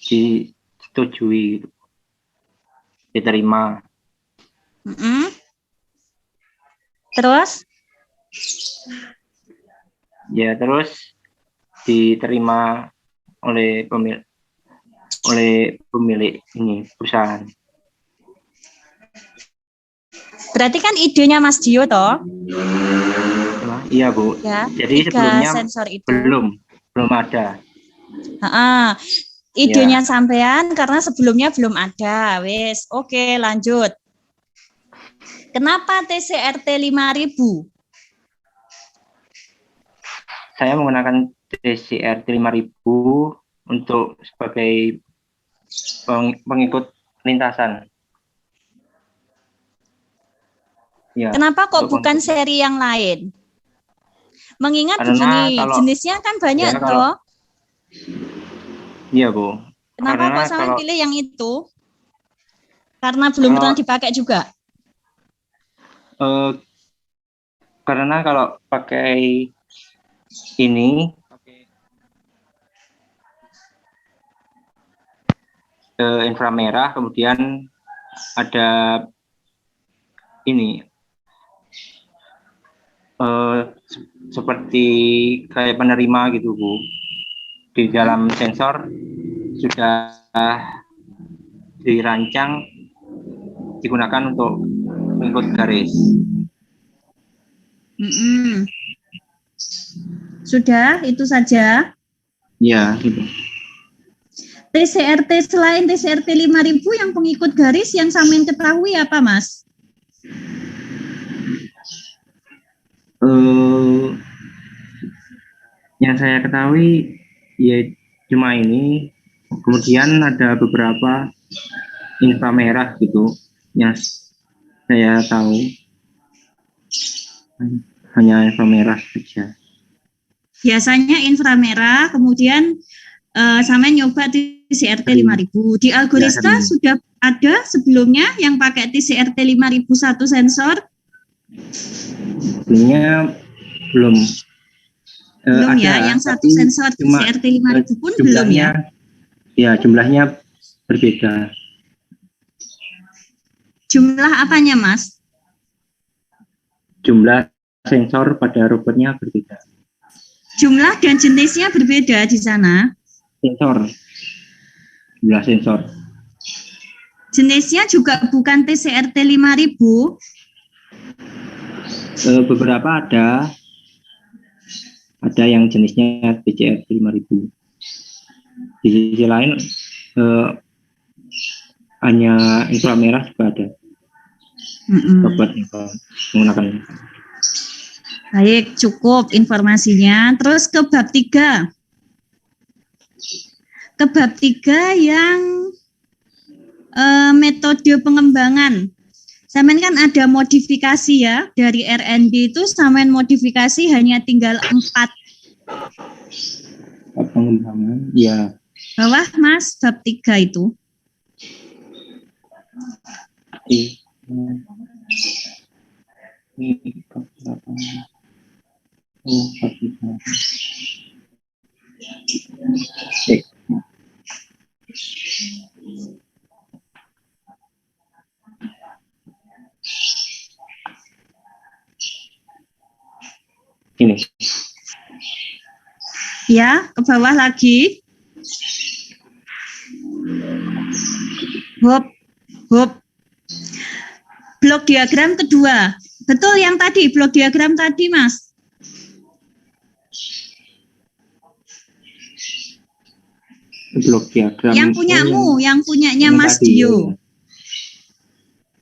disetujui, diterima. Terus? Ya, terus diterima oleh pemilik ini perusahaan. Berarti kan idenya Mas Dio toh? Iya, Bu. Ya, jadi sebelumnya sensor itu. belum ada. Idenya sampean karena sebelumnya belum ada. Wes, oke, lanjut. Kenapa TCRT 5000? Saya menggunakan TCRT 5000 untuk sebagai pengikut lintasan. Ya, kenapa kok bukan seri yang lain? Mengingat begini, jenisnya kan banyak toh. Iya, Bu. Kenapa kok sampean pilih yang itu? Karena belum pernah dipakai juga. Karena kalau pakai ini inframerah, kemudian ada ini seperti kayak penerima gitu, Bu. Di dalam sensor sudah dirancang digunakan untuk mengikut garis. Sudah, itu saja. Ya, gitu. TCRT selain TCRT 5000 yang pengikut garis yang sampean ketahui apa, Mas? Yang saya ketahui ya cuma ini. Kemudian ada beberapa inframerah gitu yang saya tahu. Hanya inframerah saja. Biasanya inframerah, kemudian sampean nyoba TCRT 5000. Di Algorista sudah ada sebelumnya yang pakai TCRT 5000 1 sensor? Sebelumnya belum. Belum ada, ya, yang 1 sensor TCRT 5000 pun belum ya? Ya, jumlahnya berbeda. Jumlah apanya, Mas? jumlah sensor pada robotnya berbeda. Jumlah dan jenisnya berbeda di sana. Jumlah sensor. Jenisnya juga bukan TCRT 5000. Beberapa ada yang jenisnya TCRT 5000. Di sisi lain hanya inframerah juga ada. Robot yang menggunakan. Baik, cukup informasinya. Terus ke bab 3. Ke bab 3 yang metode pengembangan. Samen kan ada modifikasi ya, dari R&D itu samen modifikasi hanya tinggal 4. Pengembangan, ya. Bawah Mas, bab 3 itu. Ini. Ya, ke bawah lagi. Hop. Blok diagram kedua. Betul yang tadi, blok diagram tadi, Mas. Blok diagram. Yang punyamu, yang punyanya Mas tadi, Dio.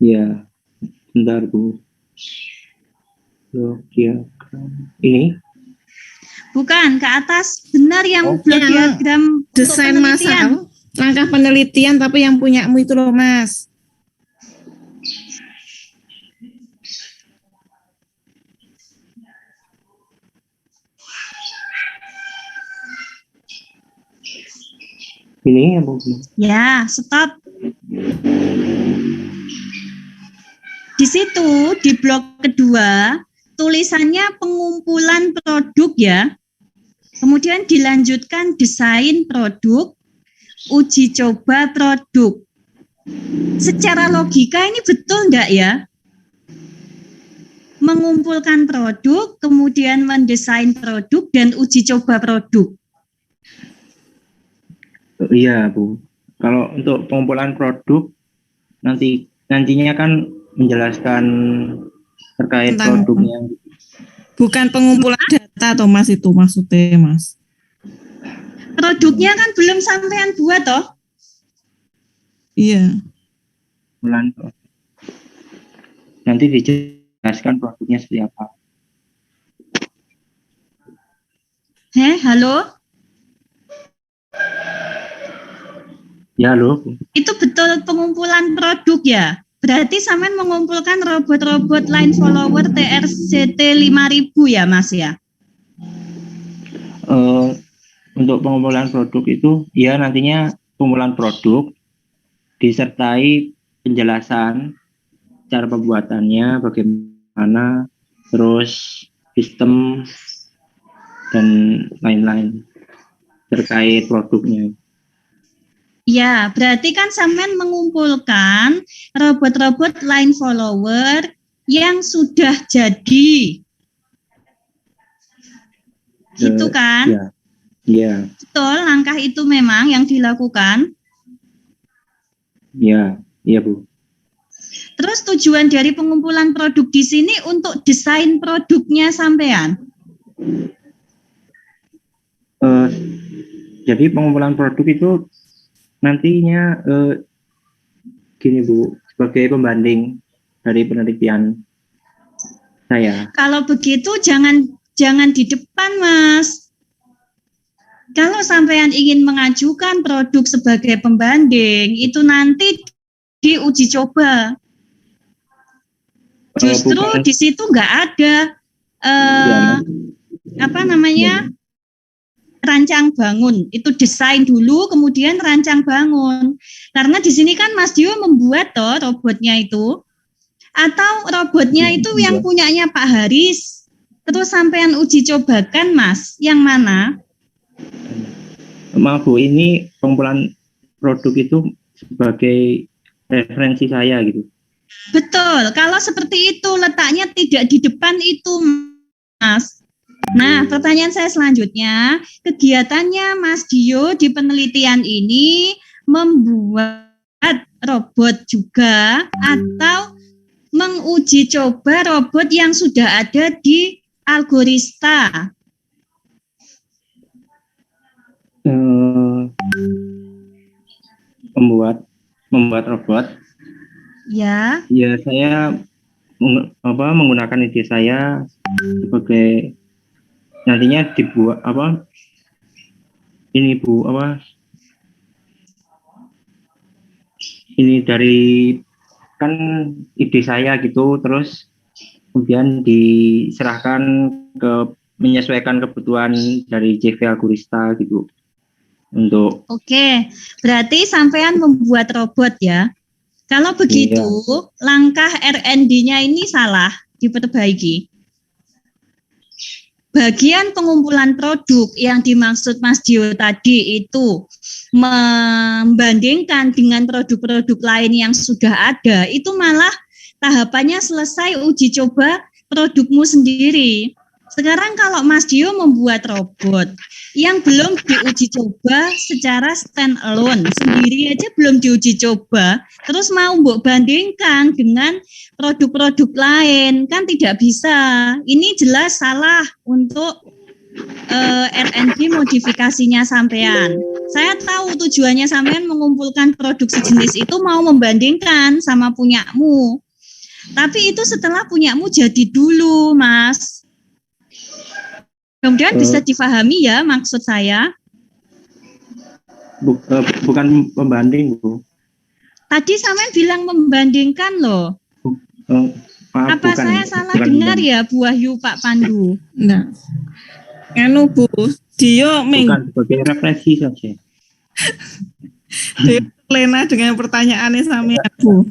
Ya, bentar Bu. Blok diagram. Ini? Bukan, ke atas. Benar yang blok yang diagram desain untuk penelitian. masal, langkah penelitian, tapi yang punyamu itu loh Mas. Ini apa? Ya, stop. Di situ, di blok kedua, tulisannya pengumpulan produk ya. Kemudian dilanjutkan desain produk, uji coba produk. Secara logika ini betul enggak ya? Mengumpulkan produk, kemudian mendesain produk, dan uji coba produk. Iya Bu. Kalau untuk pengumpulan produk nantinya kan menjelaskan terkait Tentang produknya. bukan pengumpulan data atau Mas itu maksudnya Mas. Produknya kan belum sampean buat toh? Iya. Pengumpulan produk. Nanti dijelaskan produknya seperti apa. Halo? Ya halo. Itu betul pengumpulan produk ya? Berarti sampean mengumpulkan robot-robot line follower TRCT 5000 ya Mas ya? Untuk pengumpulan produk itu ya nantinya pengumpulan produk disertai penjelasan cara pembuatannya, bagaimana, terus sistem dan lain-lain terkait produknya. Ya, berarti kan sampean mengumpulkan robot-robot line follower yang sudah jadi. Gitu kan? Ya. Iya. Betul, langkah itu memang yang dilakukan. Iya Bu. Terus tujuan dari pengumpulan produk di sini untuk desain produknya sampean? Jadi pengumpulan produk itu nantinya gini Bu, sebagai pembanding dari penelitian saya. Kalau begitu jangan di depan Mas. Kalau sampean ingin mengajukan produk sebagai pembanding, itu nanti diuji coba. Justru di situ nggak ada rancang bangun. Itu desain dulu, kemudian rancang bangun. Karena di sini kan Mas Dio membuat toh robotnya itu, atau robotnya itu yang punyanya Pak Haris. Terus sampean uji cobakan Mas, yang mana? Maaf Bu, ini pengumpulan produk itu sebagai referensi saya gitu. Betul, kalau seperti itu letaknya tidak di depan itu, Mas. Nah, pertanyaan saya selanjutnya, kegiatannya Mas Dio di penelitian ini membuat robot juga atau menguji coba robot yang sudah ada di Algorista? Membuat robot. Ya. Ya, saya menggunakan ide saya sebagai nantinya dibuat ini dari kan ide saya gitu, terus kemudian diserahkan menyesuaikan kebutuhan dari CV Algorista gitu untuk. Oke, berarti sampean membuat robot ya. Kalau begitu, langkah R&D-nya ini salah, diperbaiki. Bagian pengumpulan produk yang dimaksud Mas Dio tadi itu membandingkan dengan produk-produk lain yang sudah ada, itu malah tahapannya selesai uji coba produkmu sendiri. Sekarang kalau Mas Dio membuat robot yang belum diuji coba secara stand alone, sendiri aja belum diuji coba, terus mau mbok bandingkan dengan produk-produk lain, kan tidak bisa. Ini jelas salah untuk R&D modifikasinya sampean. Saya tahu tujuannya sampean mengumpulkan produk sejenis itu mau membandingkan sama punyamu. Tapi itu setelah punyamu jadi dulu, Mas. Kemudian bisa difahami ya maksud saya. Bukan pembanding, Bu. Tadi sampean bilang membandingkan loh. Maaf, apa bukan, saya salah dengar ya Bu Wahyu, Pak Pandu? Nah, anu Bu, Dio bukan sebagai referensi saja. Dio lena dengan pertanyaannya sampean Bu.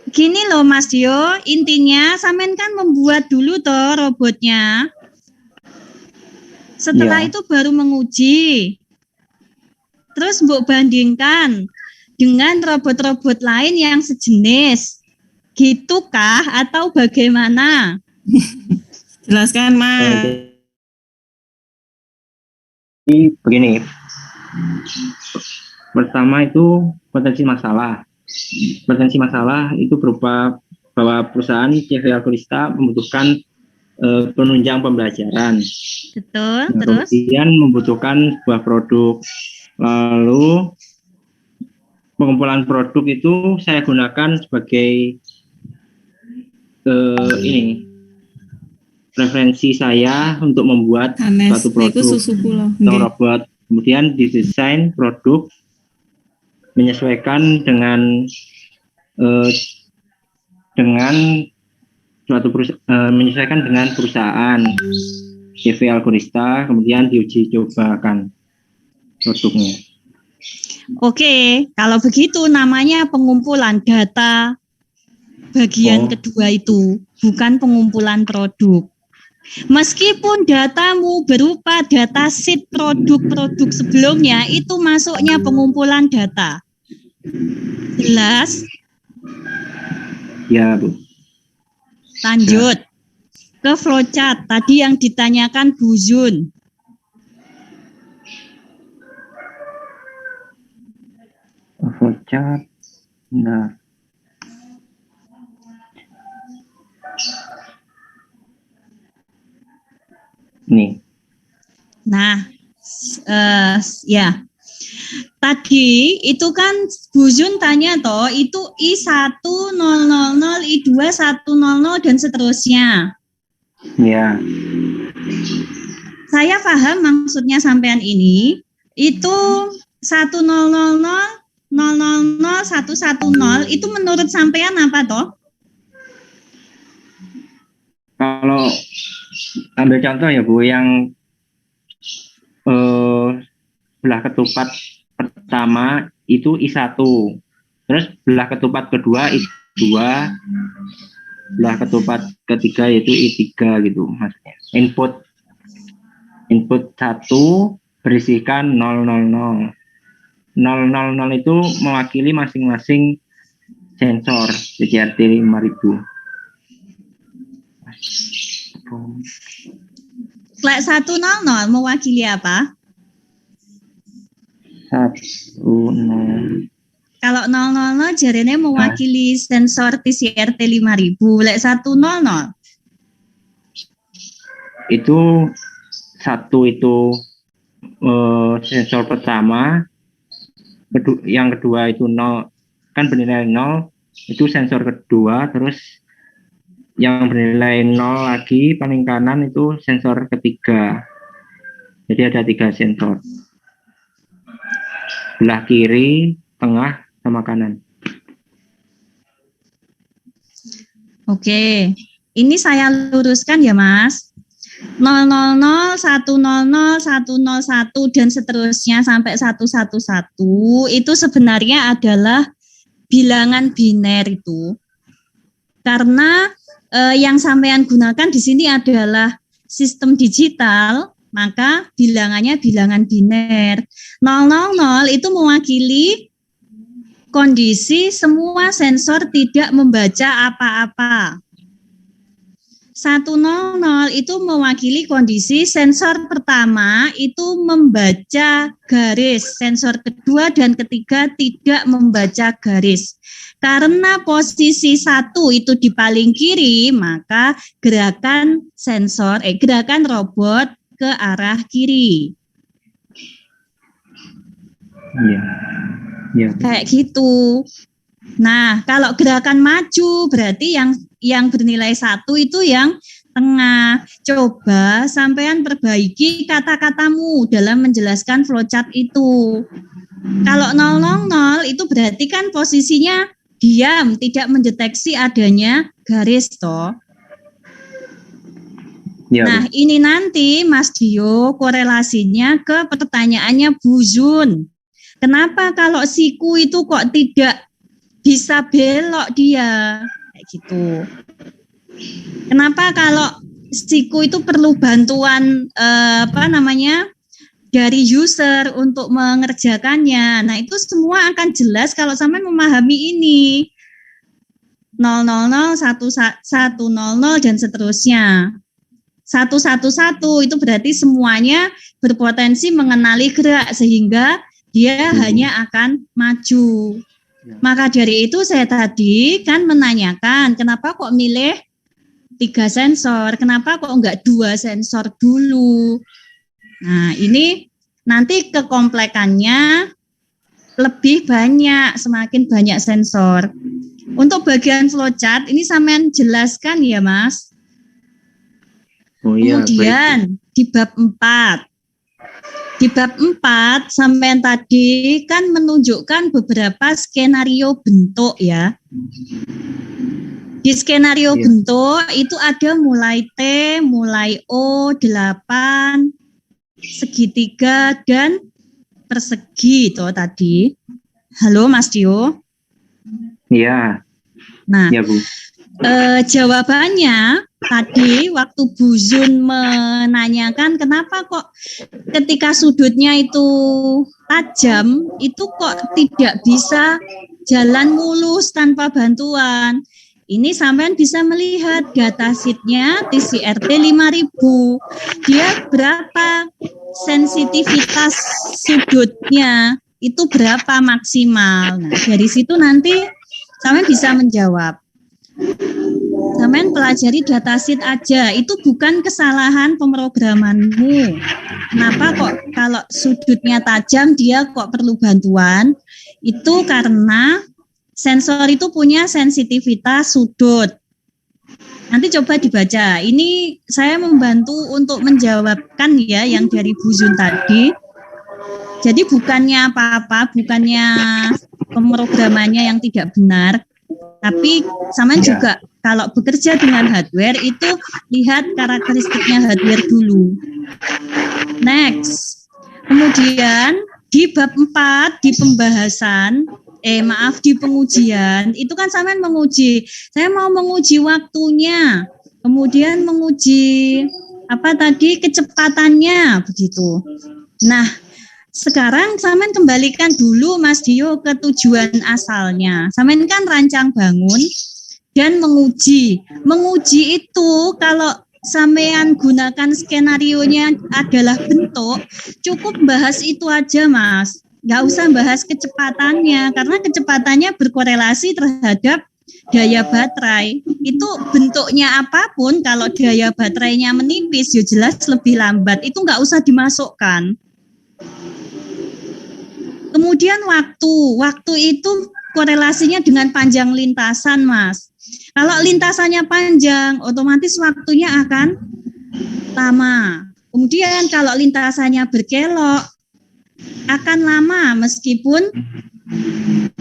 Gini loh Mas Dio, intinya sampean kan membuat dulu toh robotnya. Setelah itu baru menguji. Terus mbok bandingkan dengan robot-robot lain yang sejenis. Gitukah atau bagaimana? Jelaskan, Mas. Begini. Pertama itu potensi masalah. Potensi masalah itu berupa bahwa perusahaan CV Algorista membutuhkan penunjang pembelajaran. Betul, terus? Kemudian membutuhkan sebuah produk. Lalu pengumpulan produk itu saya gunakan sebagai referensi saya untuk membuat suatu produk atau robot. Kemudian didesain produk menyesuaikan dengan menyesuaikan dengan perusahaan CV Algorista, kemudian diuji cobakan produknya. Oke, kalau begitu namanya pengumpulan data bagian kedua itu, bukan pengumpulan produk. Meskipun datamu berupa data sheet produk-produk sebelumnya, itu masuknya pengumpulan data. Jelas? Ya, Bu. Lanjut ke flowchart tadi yang ditanyakan Bu Zun. Flowchart, nah. Nih. Nah, ya. Tadi itu kan Bu Zun tanya toh, itu I1 000, I2 100 dan seterusnya. Ya. Saya paham maksudnya sampean ini, itu 100 000 110 itu menurut sampean apa toh? Kalau ambil contoh ya Bu, yang belah ketupat pertama itu I1, terus belah ketupat kedua I2, belah ketupat ketiga yaitu I3 gitu maksudnya. Input 1 berisikan 000. 000 itu mewakili masing-masing sensor CCRT 5000. Lek 100 mewakili apa? 10. Kalau 000 jarene mewakili sensor TCRT 5000. Lek 100 Itu satu itu sensor pertama, yang kedua itu 0, kan bernilai 0, itu sensor kedua, terus yang bernilai 0 lagi paling kanan itu sensor ketiga. Jadi ada 3 sensor. Belah kiri, tengah, sama kanan. Oke, ini saya luruskan ya Mas. 000, 100, 101 dan seterusnya sampai 111 itu sebenarnya adalah bilangan biner itu. Karena yang sampean gunakan di sini adalah sistem digital, maka bilangannya bilangan biner. 000 itu mewakili kondisi semua sensor tidak membaca apa-apa. 100 itu mewakili kondisi sensor pertama itu membaca garis, sensor kedua dan ketiga tidak membaca garis. Karena posisi 1 itu di paling kiri, maka gerakan robot ke arah kiri. Iya. Ya. Kayak gitu. Nah, kalau gerakan maju berarti yang bernilai 1 itu yang tengah. Coba sampean perbaiki kata-katamu dalam menjelaskan flowchart itu. Kalau 000 itu berarti kan posisinya diam, tidak mendeteksi adanya garis toh. Ya, Nah, ini nanti Mas Dio korelasinya ke pertanyaannya Bu Zun. Kenapa kalau siku itu kok tidak bisa belok dia? Kayak gitu. Kenapa kalau siku itu perlu bantuan dari user untuk mengerjakannya? Nah, itu semua akan jelas kalau sampai memahami ini. 000, 100 dan seterusnya. 111 itu berarti semuanya berpotensi mengenali gerak sehingga dia hanya akan maju. Maka dari itu saya tadi kan menanyakan kenapa kok milih 3 sensor, kenapa kok enggak 2 sensor dulu. Nah, ini nanti kekomplekannya lebih banyak, semakin banyak sensor. Untuk bagian flowchart ini sampean jelaskan ya Mas. Oh iya, kemudian baik. Di bab 4. Di bab 4 sampean tadi kan menunjukkan beberapa skenario bentuk ya. Di skenario bentuk itu ada mulai T, mulai O, 8, segitiga, dan persegi itu tadi. Halo Mas Dio? Iya. Nah, ya, Bu. Jawabannya tadi waktu Bu Zun menanyakan kenapa kok ketika sudutnya itu tajam itu kok tidak bisa jalan mulus tanpa bantuan. Ini sampean bisa melihat datasheetnya TCRT 5000. Dia berapa sensitivitas sudutnya itu berapa maksimal. Nah, dari situ nanti sampean bisa menjawab. Sampean pelajari datasheet aja, itu bukan kesalahan pemrogramanmu. Kenapa kok kalau sudutnya tajam dia kok perlu bantuan? Itu karena sensor itu punya sensitivitas sudut. Nanti coba dibaca. Ini saya membantu untuk menjawabkan ya yang dari Bu Zun tadi. Jadi bukannya apa-apa, bukannya pemrogramannya yang tidak benar. Tapi sama juga kalau bekerja dengan hardware itu lihat karakteristiknya hardware dulu. Next. Kemudian di bab 4 di pembahasan di pengujian itu kan sampean menguji. Saya mau menguji waktunya. Kemudian menguji kecepatannya begitu. Nah, Sekarang sampean kembalikan dulu Mas Dio ke tujuan asalnya. Sampean kan rancang bangun dan menguji. Menguji itu kalau sampean gunakan skenarionya adalah bentuk, cukup bahas itu aja Mas. Nggak usah bahas kecepatannya, karena kecepatannya berkorelasi terhadap daya baterai. Itu bentuknya apapun, kalau daya baterainya menipis, ya jelas lebih lambat. Itu nggak usah dimasukkan. Kemudian waktu itu korelasinya dengan panjang lintasan, Mas. Kalau lintasannya panjang, otomatis waktunya akan lama. Kemudian kalau lintasannya berkelok, akan lama meskipun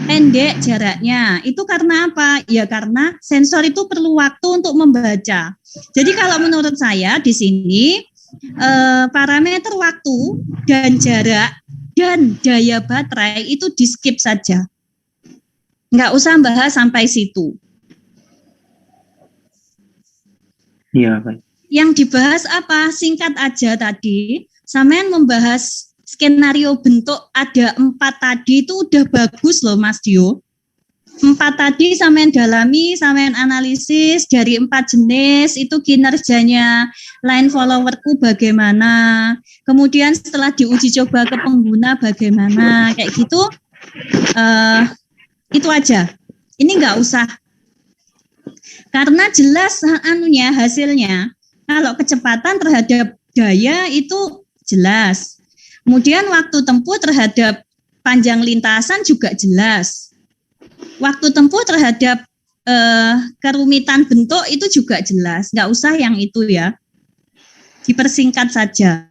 pendek jaraknya. Itu karena apa? Ya karena sensor itu perlu waktu untuk membaca. Jadi kalau menurut saya di sini parameter waktu dan jarak dan daya baterai itu di skip saja. Nggak usah bahas sampai situ. Iya, baik. Yang dibahas apa? Singkat aja tadi. Sampean membahas skenario bentuk ada 4 tadi itu udah bagus loh Mas Dio. 4 tadi sampean dalami, sampean analisis dari 4 jenis itu kinerjanya line followerku bagaimana. Kemudian setelah diuji coba ke pengguna bagaimana, kayak gitu. Itu aja. Ini nggak usah. Karena jelas hasilnya. Kalau kecepatan terhadap daya itu jelas. Kemudian waktu tempuh terhadap panjang lintasan juga jelas. Waktu tempuh terhadap kerumitan bentuk itu juga jelas. Nggak usah yang itu ya. Dipersingkat saja.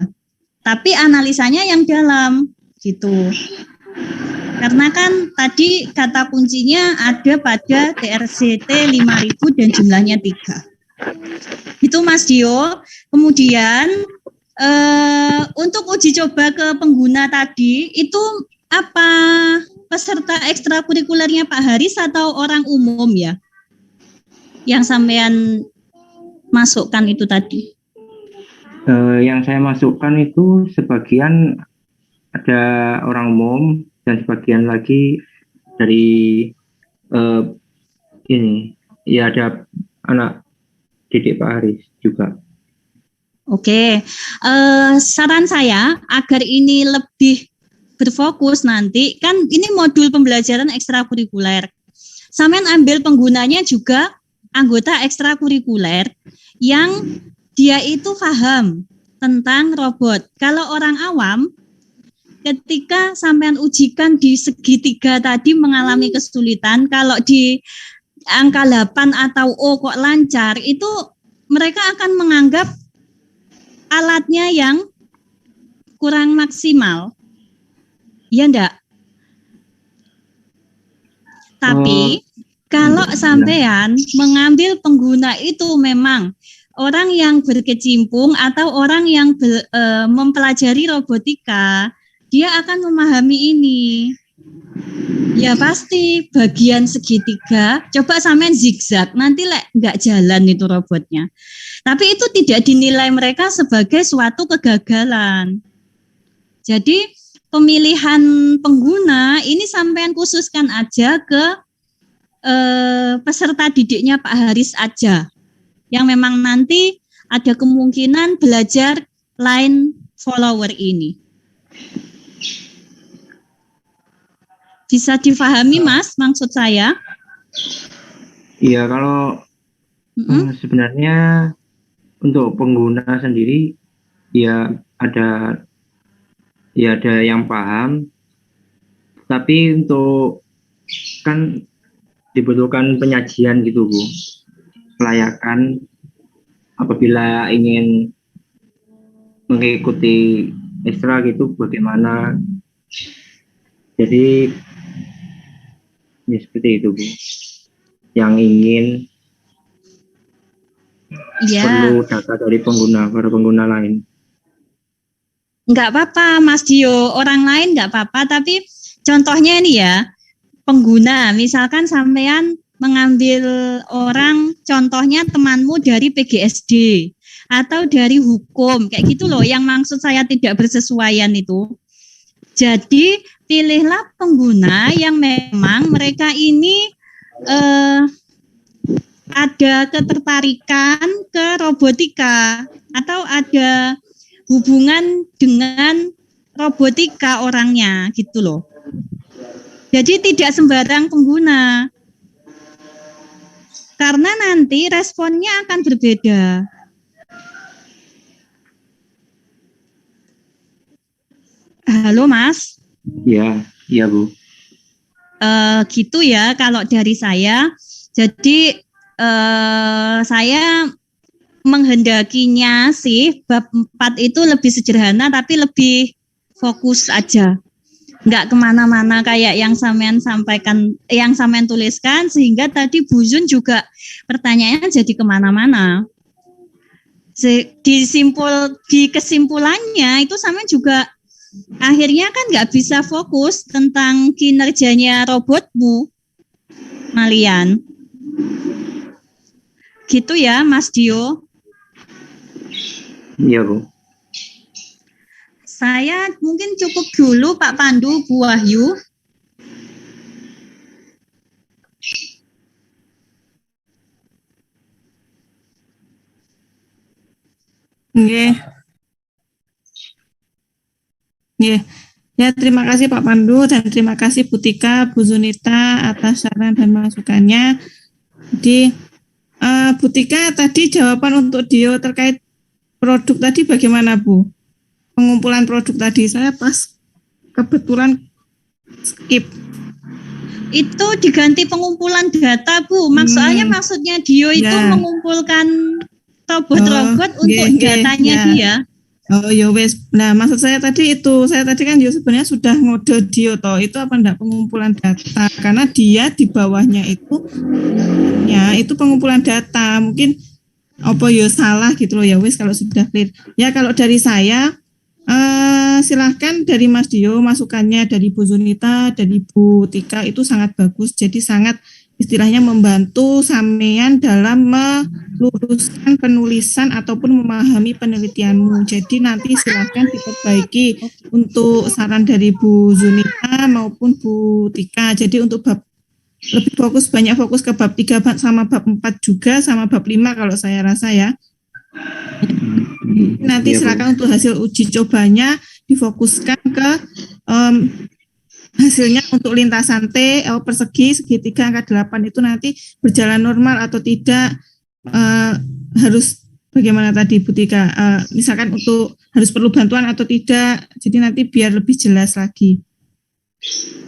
Tapi analisanya yang dalam gitu. Karena kan tadi kata kuncinya ada pada TRCT 5000 dan jumlahnya 3. Itu Mas Dio. Kemudian untuk uji coba ke pengguna tadi itu apa peserta ekstrakurikulernya Pak Haris atau orang umum ya? Yang sampean masukkan itu tadi? Yang saya masukkan itu sebagian ada orang umum dan sebagian lagi dari ini ya ada anak didik Pak Haris juga. Oke, saran saya agar ini lebih berfokus nanti, kan ini modul pembelajaran ekstrakurikuler. Sampean ambil penggunanya juga anggota ekstrakurikuler yang dia itu paham tentang robot. Kalau orang awam, ketika sampean ujikan di segitiga tadi mengalami kesulitan, kalau di angka 8 atau O kok lancar, itu mereka akan menganggap alatnya yang kurang maksimal. Ya enggak? Tapi kalau sampean mengambil pengguna itu memang orang yang berkecimpung atau orang yang mempelajari robotika, dia akan memahami ini. Ya pasti bagian segitiga, coba sampean zigzag, nanti enggak jalan itu robotnya. Tapi itu tidak dinilai mereka sebagai suatu kegagalan. Jadi pemilihan pengguna ini sampean khususkan aja ke peserta didiknya Pak Haris aja. Yang memang nanti ada kemungkinan belajar line follower ini. Bisa difahami Mas maksud saya? Iya, kalau sebenarnya untuk pengguna sendiri ya ada yang paham, tapi untuk kan dibutuhkan penyajian gitu Bu, kelayakan apabila ingin mengikuti ekstra gitu bagaimana. Jadi ya seperti itu Bu, yang ingin perlu data dari para pengguna lain. Enggak apa-apa Mas Dio, orang lain enggak apa-apa, tapi contohnya ini ya, pengguna, misalkan sampean mengambil orang, contohnya temanmu dari PGSD atau dari hukum, kayak gitu loh, yang maksud saya tidak bersesuaian itu. Jadi pilihlah pengguna yang memang mereka ini ada ketertarikan ke robotika atau ada hubungan dengan robotika orangnya gitu loh. Jadi tidak sembarang pengguna. Karena nanti responnya akan berbeda. Halo Mas. Ya, iya Bu. Gitu ya kalau dari saya. Jadi saya menghendakinya sih bab 4 itu lebih sederhana tapi lebih fokus aja. Nggak kemana-mana kayak yang sampean sampaikan, yang sampean tuliskan, sehingga tadi Bu Zun juga pertanyaannya jadi kemana-mana. Di kesimpulannya itu sampean juga akhirnya kan nggak bisa fokus tentang kinerjanya robotmu, Malian. Gitu ya, Mas Dio. Iya Bu. Saya mungkin cukup dulu Pak Pandu, Bu Wahyu. Nggih. Nggih. Ya, terima kasih Pak Pandu dan terima kasih Bu Tika, Bu Zunita atas saran dan masukannya. Jadi Bu Tika tadi jawaban untuk Dio terkait produk tadi bagaimana Bu? Pengumpulan produk tadi saya pas kebetulan skip. Itu diganti pengumpulan data Bu. Maksudnya Dio itu mengumpulkan robot-robot untuk datanya dia. Oh ya wes. Nah maksud saya tadi itu, saya tadi kan ya sebenarnya sudah ngode Dio toh, itu apa enggak pengumpulan data, karena dia di bawahnya itu ya itu pengumpulan data, mungkin apa ya salah gitu loh ya wes kalau sudah clear. Ya kalau dari saya silahkan dari Mas Dio masukannya, dari Bu Zunita, dari Bu Tika itu sangat bagus, jadi sangat istilahnya membantu sampean dalam meluruskan penulisan ataupun memahami penelitianmu. Jadi nanti silahkan diperbaiki untuk saran dari Bu Zunita maupun Bu Tika. Jadi untuk bab lebih fokus, banyak fokus ke bab 3 sama bab 4 juga, sama bab 5 kalau saya rasa ya. Nanti silakan untuk hasil uji cobanya difokuskan ke hasilnya untuk lintasan T, persegi, segitiga, angka 8 itu nanti berjalan normal atau tidak, harus bagaimana tadi Bu Tika, misalkan untuk harus perlu bantuan atau tidak, jadi nanti biar lebih jelas lagi.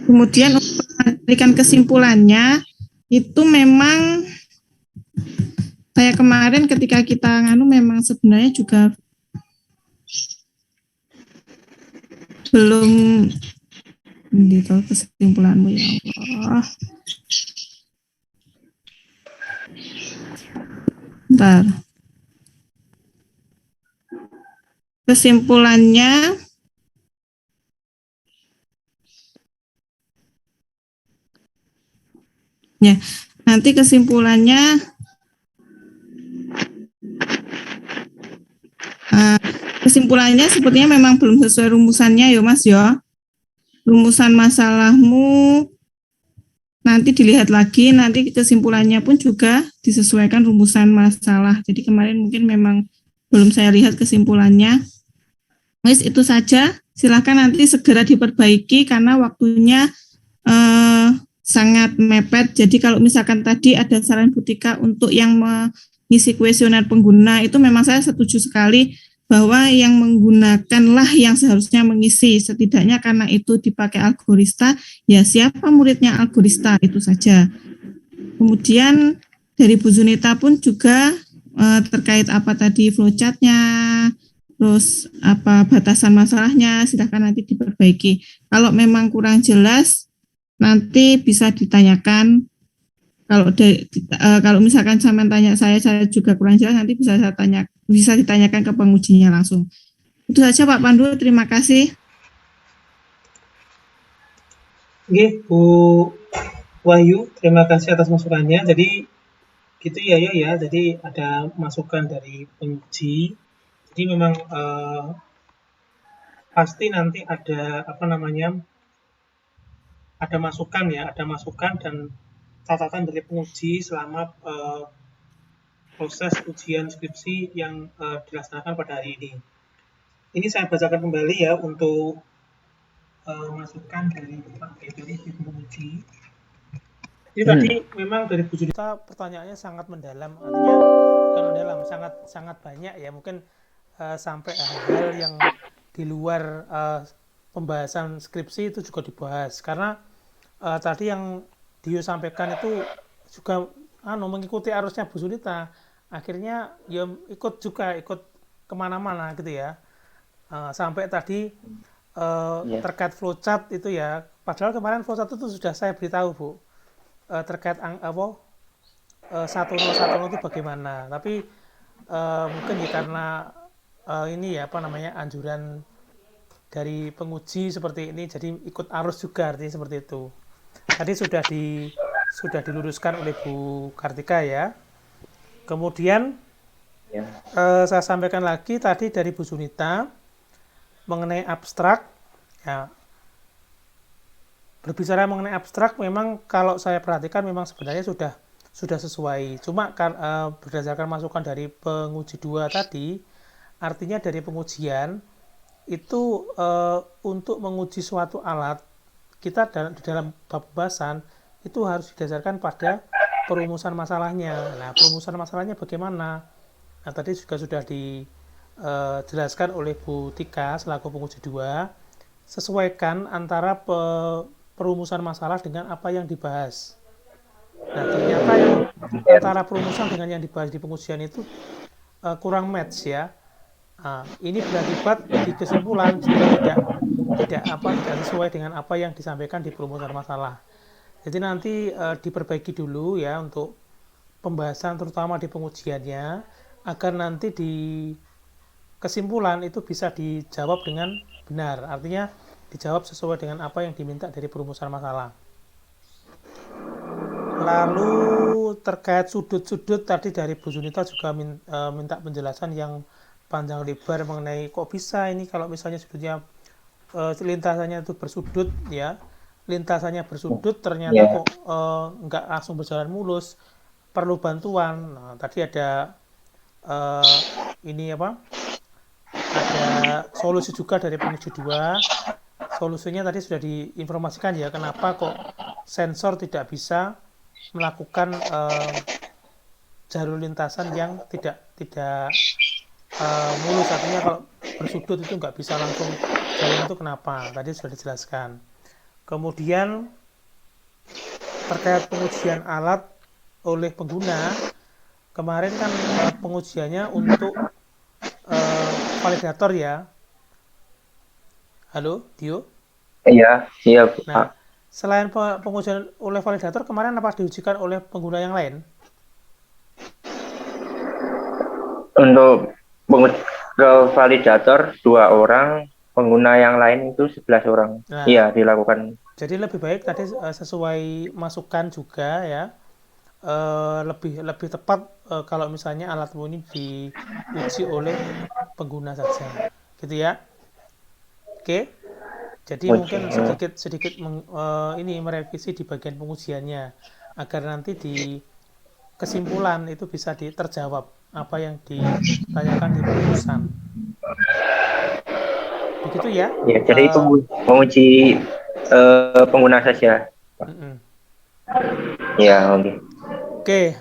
Kemudian untuk memberikan kesimpulannya, itu memang saya kemarin ketika kita memang sebenarnya juga belum gitu kesimpulanmu ya Allah. Bentar. Kesimpulannya ya, nanti kesimpulannya sepertinya memang belum sesuai rumusannya ya Mas ya. Rumusan masalahmu nanti dilihat lagi, nanti kesimpulannya pun juga disesuaikan rumusan masalah. Jadi kemarin mungkin memang belum saya lihat kesimpulannya. Wes itu saja, silakan nanti segera diperbaiki karena waktunya sangat mepet. Jadi kalau misalkan tadi ada saran Bu Tika untuk yang mengisi kuesioner pengguna, itu memang saya setuju sekali bahwa yang menggunakanlah yang seharusnya mengisi, setidaknya karena itu dipakai algorista, ya siapa muridnya algorista, itu saja. Kemudian dari Bu Zunita pun juga terkait apa tadi flowchart-nya, terus apa batasan masalahnya, silakan nanti diperbaiki. Kalau memang kurang jelas, nanti bisa ditanyakan. Kalau misalkan sampean tanya saya juga kurang jelas, nanti bisa ditanyakan ke pengujinya langsung. Itu saja Pak Pandu, terima kasih. Oke, Bu Wahyu, terima kasih atas masukannya. Jadi gitu ya. Jadi ada masukan dari penguji. Jadi memang pasti nanti ada ada masukan dan catatan dari penguji selama proses ujian skripsi yang dilaksanakan pada hari ini. Ini saya bacakan kembali ya untuk masukan dari penguji. Jadi tadi memang dari Bu Junita pertanyaannya sangat mendalam, artinya bukan mendalam, sangat banyak ya, mungkin sampai hal-hal yang di luar pembahasan skripsi itu juga dibahas, karena tadi yang Dio sampaikan itu juga mengikuti arusnya Bu Junita, akhirnya ya ikut kemana-mana gitu ya, sampai tadi terkait flowchart itu ya, padahal kemarin flowchart itu sudah saya beritahu Bu, terkait 101 itu bagaimana, tapi mungkin ya karena ini ya anjuran dari penguji seperti ini, jadi ikut arus juga, artinya seperti itu. Tadi sudah diluruskan oleh Bu Kartika ya. Kemudian saya sampaikan lagi tadi dari Bu Junita mengenai abstrak ya. Berbicara mengenai abstrak, memang kalau saya perhatikan memang sebenarnya sudah sesuai. Cuma berdasarkan masukan dari penguji 2 tadi, artinya dari pengujian itu untuk menguji suatu alat, kita di dalam bab pembahasan itu harus didasarkan pada perumusan masalahnya. Nah, perumusan masalahnya bagaimana? Nah, tadi juga sudah dijelaskan oleh Bu Tika selaku penguji 2, sesuaikan antara perumusan masalah dengan apa yang dibahas. Nah, ternyata yang antara perumusan dengan yang dibahas di pengujian itu kurang match ya. Ini berakibat di kesimpulan juga tidak sesuai dengan apa yang disampaikan di perumusan masalah. Jadi nanti diperbaiki dulu ya untuk pembahasan terutama di pengujiannya, agar nanti di kesimpulan itu bisa dijawab dengan benar. Artinya dijawab sesuai dengan apa yang diminta dari perumusan masalah. Lalu terkait sudut-sudut tadi dari Bu Junita juga minta penjelasan yang panjang lebar mengenai kok bisa ini kalau misalnya sudutnya lintasannya itu bersudut ya, lintasannya bersudut ternyata kok nggak langsung berjalan mulus, perlu bantuan. Nah, tadi ada ada solusi juga dari penguji 2. Solusinya tadi sudah diinformasikan ya, kenapa kok sensor tidak bisa melakukan jalur lintasan yang tidak mulus, artinya kalau bersudut itu nggak bisa langsung jalan, itu kenapa, tadi sudah dijelaskan. Kemudian terkait pengujian alat oleh pengguna, kemarin kan pengujiannya untuk validator ya. Halo, Dio? Iya. Nah, selain pengujian oleh validator, kemarin apa diujikan oleh pengguna yang lain? Untuk ke validator 2 orang, pengguna yang lain itu 11 orang. Nah, iya, dilakukan. Jadi lebih baik tadi sesuai masukan juga ya, lebih tepat kalau misalnya alat ini diuji oleh pengguna saja, gitu ya. Oke, jadi mungkin sedikit merevisi di bagian pengujiannya agar nanti di kesimpulan itu bisa terjawab apa yang ditanyakan di perumusan. Begitu ya? Ya, jadi penguji pengguna saja. Ya, oke. Oke,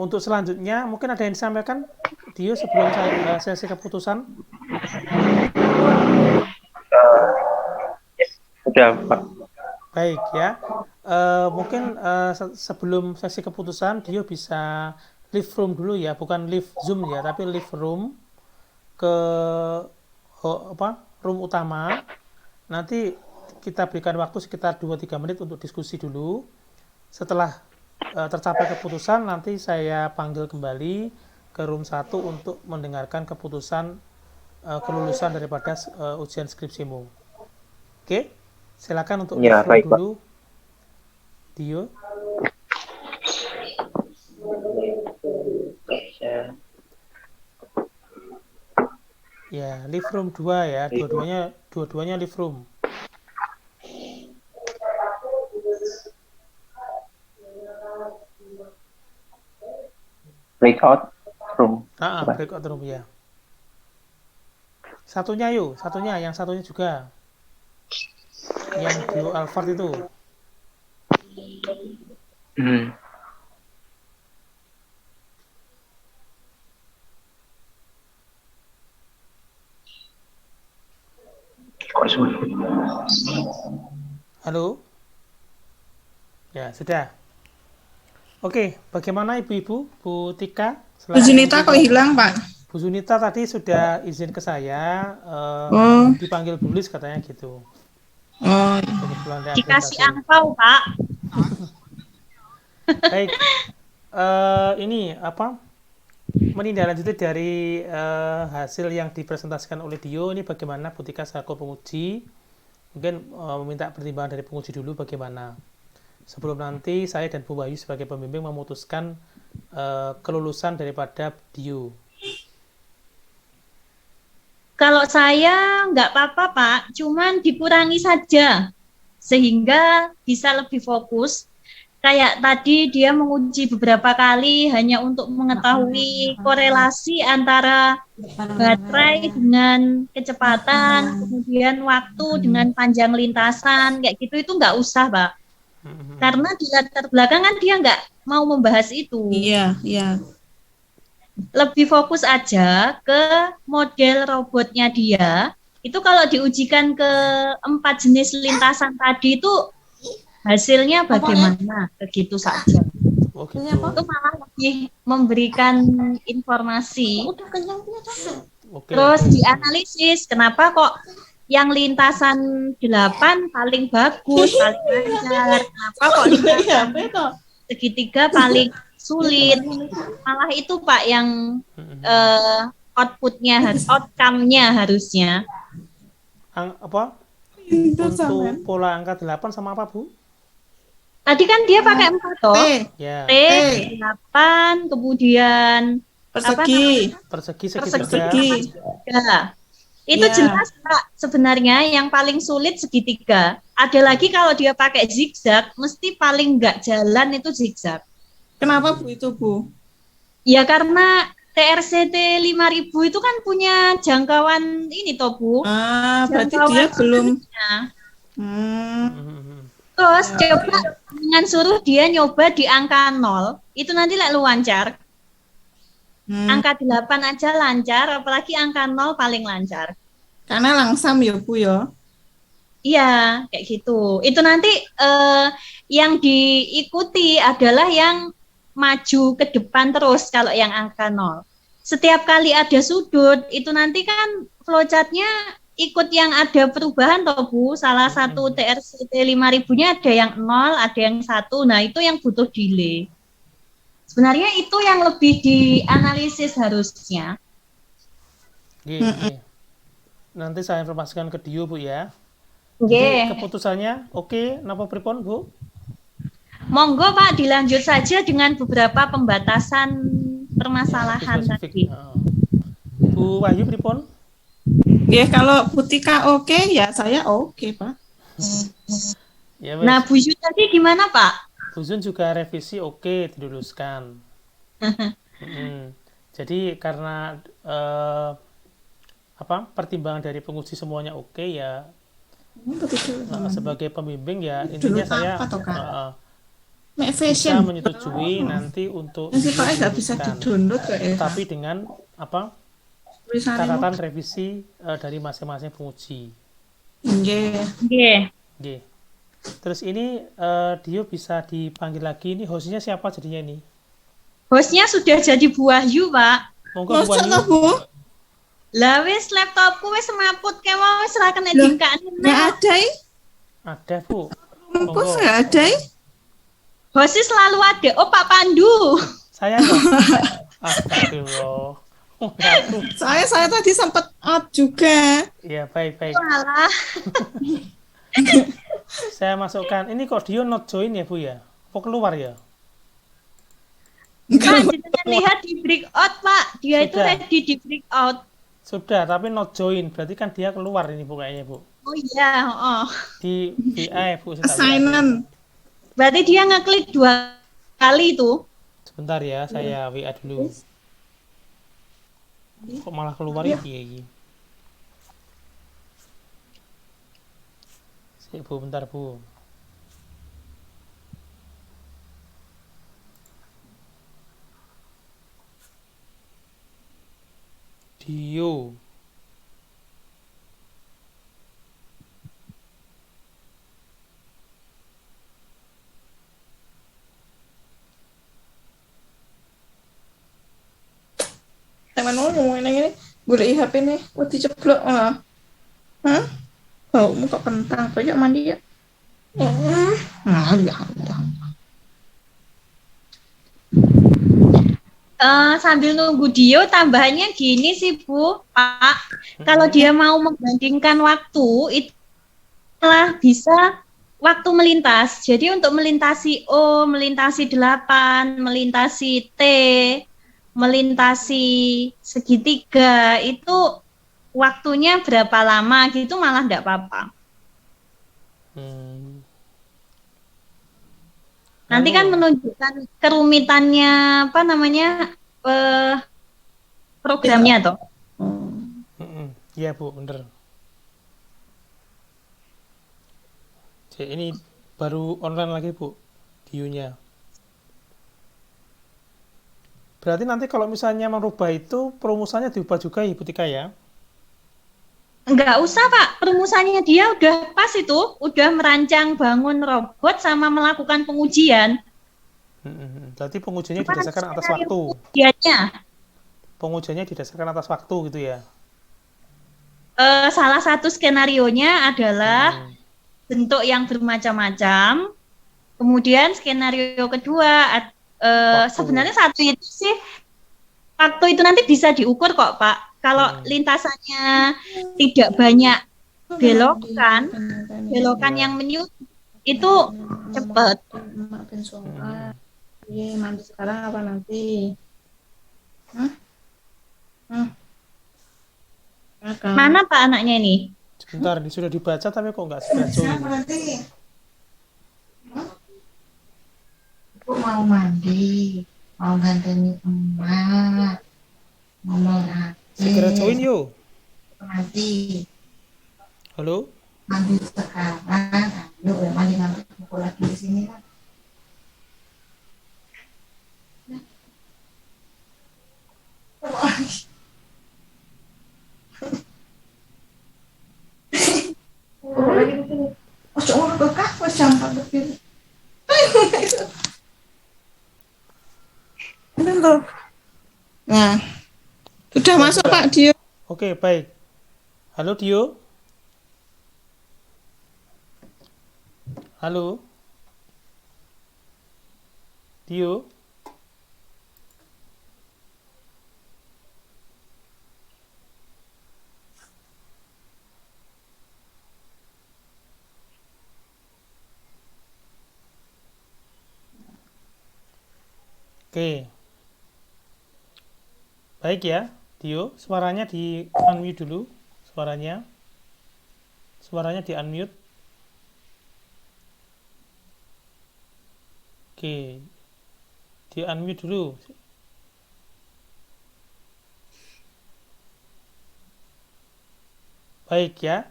untuk selanjutnya mungkin ada yang disampaikan Dio sebelum sesi keputusan. Sudah, Pak. Baik ya, mungkin sebelum sesi keputusan Dio bisa leave room dulu ya, bukan leave Zoom ya, tapi leave room ke room utama. Nanti kita berikan waktu sekitar 2-3 menit untuk diskusi dulu. Setelah tercapai keputusan, nanti saya panggil kembali ke room 1 untuk mendengarkan keputusan kelulusan daripada ujian skripsimu. Oke, silakan untuk ya, baik, dulu, Dio. Ya, Ya, live room 2 ya, dua-duanya live room. Breakout room. Breakout room ya. Satunya yang satunya juga. Yang Dio Alphard itu. Halo? Ya, sudah. Oke, bagaimana Ibu-ibu? Bu Tika? Bu Junita kok hilang, Pak? Bu Junita tadi sudah izin ke saya, dipanggil Bu Lis katanya gitu. Oh, dikasih angpau, Pak. Baik, ini apa? Menindaklanjuti dari hasil yang dipresentasikan oleh Dio, ini bagaimana Bu Tika selaku penguji? Mungkin meminta pertimbangan dari penguji dulu bagaimana? Sebelum nanti saya dan Bu Wahyu sebagai pembimbing memutuskan kelulusan daripada Dio. Kalau saya nggak apa-apa, Pak, cuman dikurangi saja sehingga bisa lebih fokus. Kayak tadi dia menguji beberapa kali hanya untuk mengetahui korelasi antara baterai dengan kecepatan, kemudian waktu dengan panjang lintasan, kayak gitu itu nggak usah, Pak. Karena di latar belakang kan dia nggak mau membahas itu. Iya. Lebih fokus aja ke model robotnya dia. Itu kalau diujikan ke 4 jenis lintasan tadi itu hasilnya bagaimana, begitu saja. Itu malah lebih memberikan informasi. Terus dianalisis kenapa kok yang lintasan 8 paling bagus, paling lancar, kenapa kok lintasan segitiga paling sulit. Malah itu Pak yang outcome-nya harusnya. Apa? Untuk pola angka 8 sama apa, Bu? Tadi kan dia pakai 4 toh. T 8, kemudian persegi segitiga. Itu jelas Pak, sebenarnya yang paling sulit segitiga. Ada lagi kalau dia pakai zigzag, mesti paling nggak jalan itu zigzag. Kenapa Bu itu, Bu? Ya karena TRCT 5000 itu kan punya jangkauan ini toh, Bu. Berarti dia belum. Terus coba dengan suruh dia nyoba di angka 0, itu nanti lu lancar. Angka 8 aja lancar, apalagi angka 0 paling lancar. Karena langsam ya, Bu ya. Iya, kayak gitu. Itu nanti yang diikuti adalah yang maju ke depan terus kalau yang angka 0. Setiap kali ada sudut, itu nanti kan flowchart-nya ikut yang ada perubahan toh Bu. Salah satu TRCT 5000-nya ada yang 0, ada yang 1. Nah, itu yang butuh delay. Sebenarnya itu yang lebih dianalisis harusnya. Nanti saya informasikan ke Dio, Bu ya. Jadi keputusannya oke, napa pripun, Bu? Monggo Pak, dilanjut saja dengan beberapa pembatasan permasalahan tadi. Bu Wahyu pripun? Ya, kalau Bu Tika oke, ya saya oke, Pak. Ya, nah, Bu Yu tadi gimana, Pak? Bu Zun juga revisi oke, diluluskan. Jadi karena pertimbangan dari penguji semuanya oke ya. Sebagai pembimbing ya intinya saya bisa menyetujui nanti untuk bisa di-download tapi dengan catatan revisi dari masing-masing penguji. Terus ini Dio bisa dipanggil lagi, ini hostnya siapa jadinya ini? Hostnya sudah jadi Bu Wahyu, Pak. Monggo Bu Wahyu. Lah wis laptopku wis semaput kewa wis ra kena dingkane. Enggak ada. Ada, Bu. Monggo enggak ada. Hostnya selalu ada. Oh, Pak Pandu. Saya kok. Astagfirullah. Saya tadi sempat out juga. Iya, baik. Walah. Saya masukkan. Ini kok Dio not join ya, Bu ya? Kok keluar ya? Pak, jangan lihat di breakout, Pak. Dia sudah. Itu ready di breakout. Sudah, tapi not join. Berarti kan dia keluar ini Bu kayaknya, Bu. Oh iya, oh. Di VI, Bu. Saya tak WA dulu. Assignment. Berarti dia ngeklik 2 kali itu. Sebentar ya, saya WA dulu. Kok malah keluar ini? Sik, Bu, bentar, Bu. Dio. Teman mau ngomongin yang ini, golek HP nih, wedi ceblok. Hah? Bau muka kentang, kayak mandi ya. Sambil nunggu Dio, tambahannya gini sih Bu, Pak. Kalau dia mau membandingkan waktu, itu malah bisa waktu melintas. Jadi untuk melintasi O, melintasi 8, melintasi T, melintasi segitiga, itu waktunya berapa lama gitu malah enggak apa-apa. Nanti kan menunjukkan kerumitannya apa namanya programnya toh. Iya Bu, bener. Jadi ini baru online lagi Bu, Dio-nya. Berarti nanti kalau misalnya merubah itu, perumusannya diubah juga Ibu Tika ya? Enggak usah Pak, perumusannya dia udah pas itu, udah merancang bangun robot sama melakukan pengujian. Berarti pengujiannya didasarkan atas waktu. Pengujiannya didasarkan atas waktu gitu ya? Salah satu skenarionya adalah bentuk yang bermacam-macam. Kemudian skenario kedua, sebenarnya satu itu sih, waktu itu nanti bisa diukur kok Pak. Kalau lintasannya tidak banyak belokan yang menyut itu cepat. Mandi sekarang apa nanti? Mana Pak anaknya ini? Sebentar, ini sudah dibaca tapi kok nggak segera join. Aku mau mandi, mau gantengin emak, ngomong segera join yuk. Mandi. Halo? Mandi sekarang, ayo mandi nanti aku lagi di sini kan. Nah, sudah masuk Pak Dio. Oke, baik. Halo Dio? Halo? Dio? Oke. Baik ya, Dio, suaranya di unmute dulu. Suaranya di unmute. Oke. Di unmute dulu. Baik ya.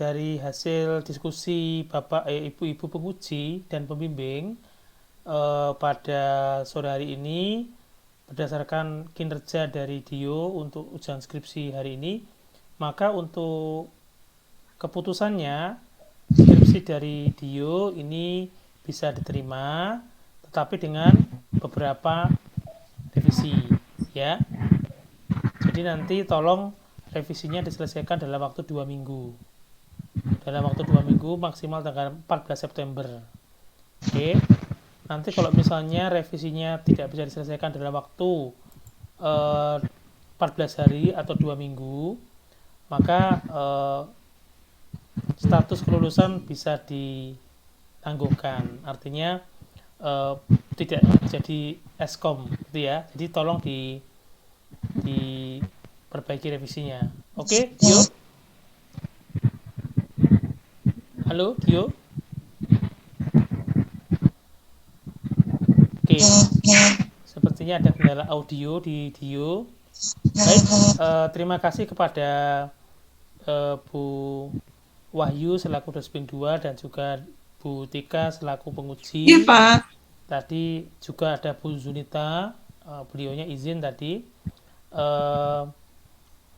Dari hasil diskusi Bapak Ibu-ibu penguji dan pembimbing pada sore hari ini, berdasarkan kinerja dari Dio untuk ujian skripsi hari ini, maka untuk keputusannya skripsi dari Dio ini bisa diterima, tetapi dengan beberapa revisi ya. Jadi nanti tolong revisinya diselesaikan dalam waktu 2 minggu. Dalam waktu 2 minggu maksimal tanggal 14 September. Oke. Nanti kalau misalnya revisinya tidak bisa diselesaikan dalam waktu 14 hari atau 2 minggu, maka status kelulusan bisa ditangguhkan. Artinya tidak jadi eskom gitu ya. Jadi tolong perbaiki revisinya. Oke, Dio? Halo, Dio? Oke, sepertinya ada kendala audio di Dio. Baik, terima kasih kepada Bu Wahyu selaku Dosping 2 dan juga Bu Tika selaku penguji. Iya, Pak. Tadi juga ada Bu Zunita, beliaunya izin tadi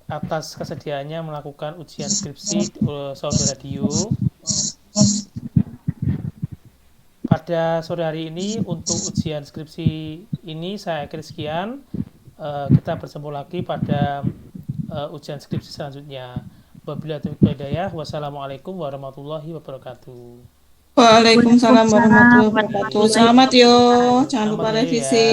atas kesediaannya melakukan ujian skripsi saudara Dio. Pada sore hari ini untuk ujian skripsi ini saya akhiri sekian. Kita bertemu lagi pada ujian skripsi selanjutnya. Wabillahi taufiq wal hidayah. Wassalamualaikum warahmatullahi wabarakatuh. Waalaikumsalam warahmatullahi wabarakatuh. Selamat yo, jangan lupa Selamat ya. revisi.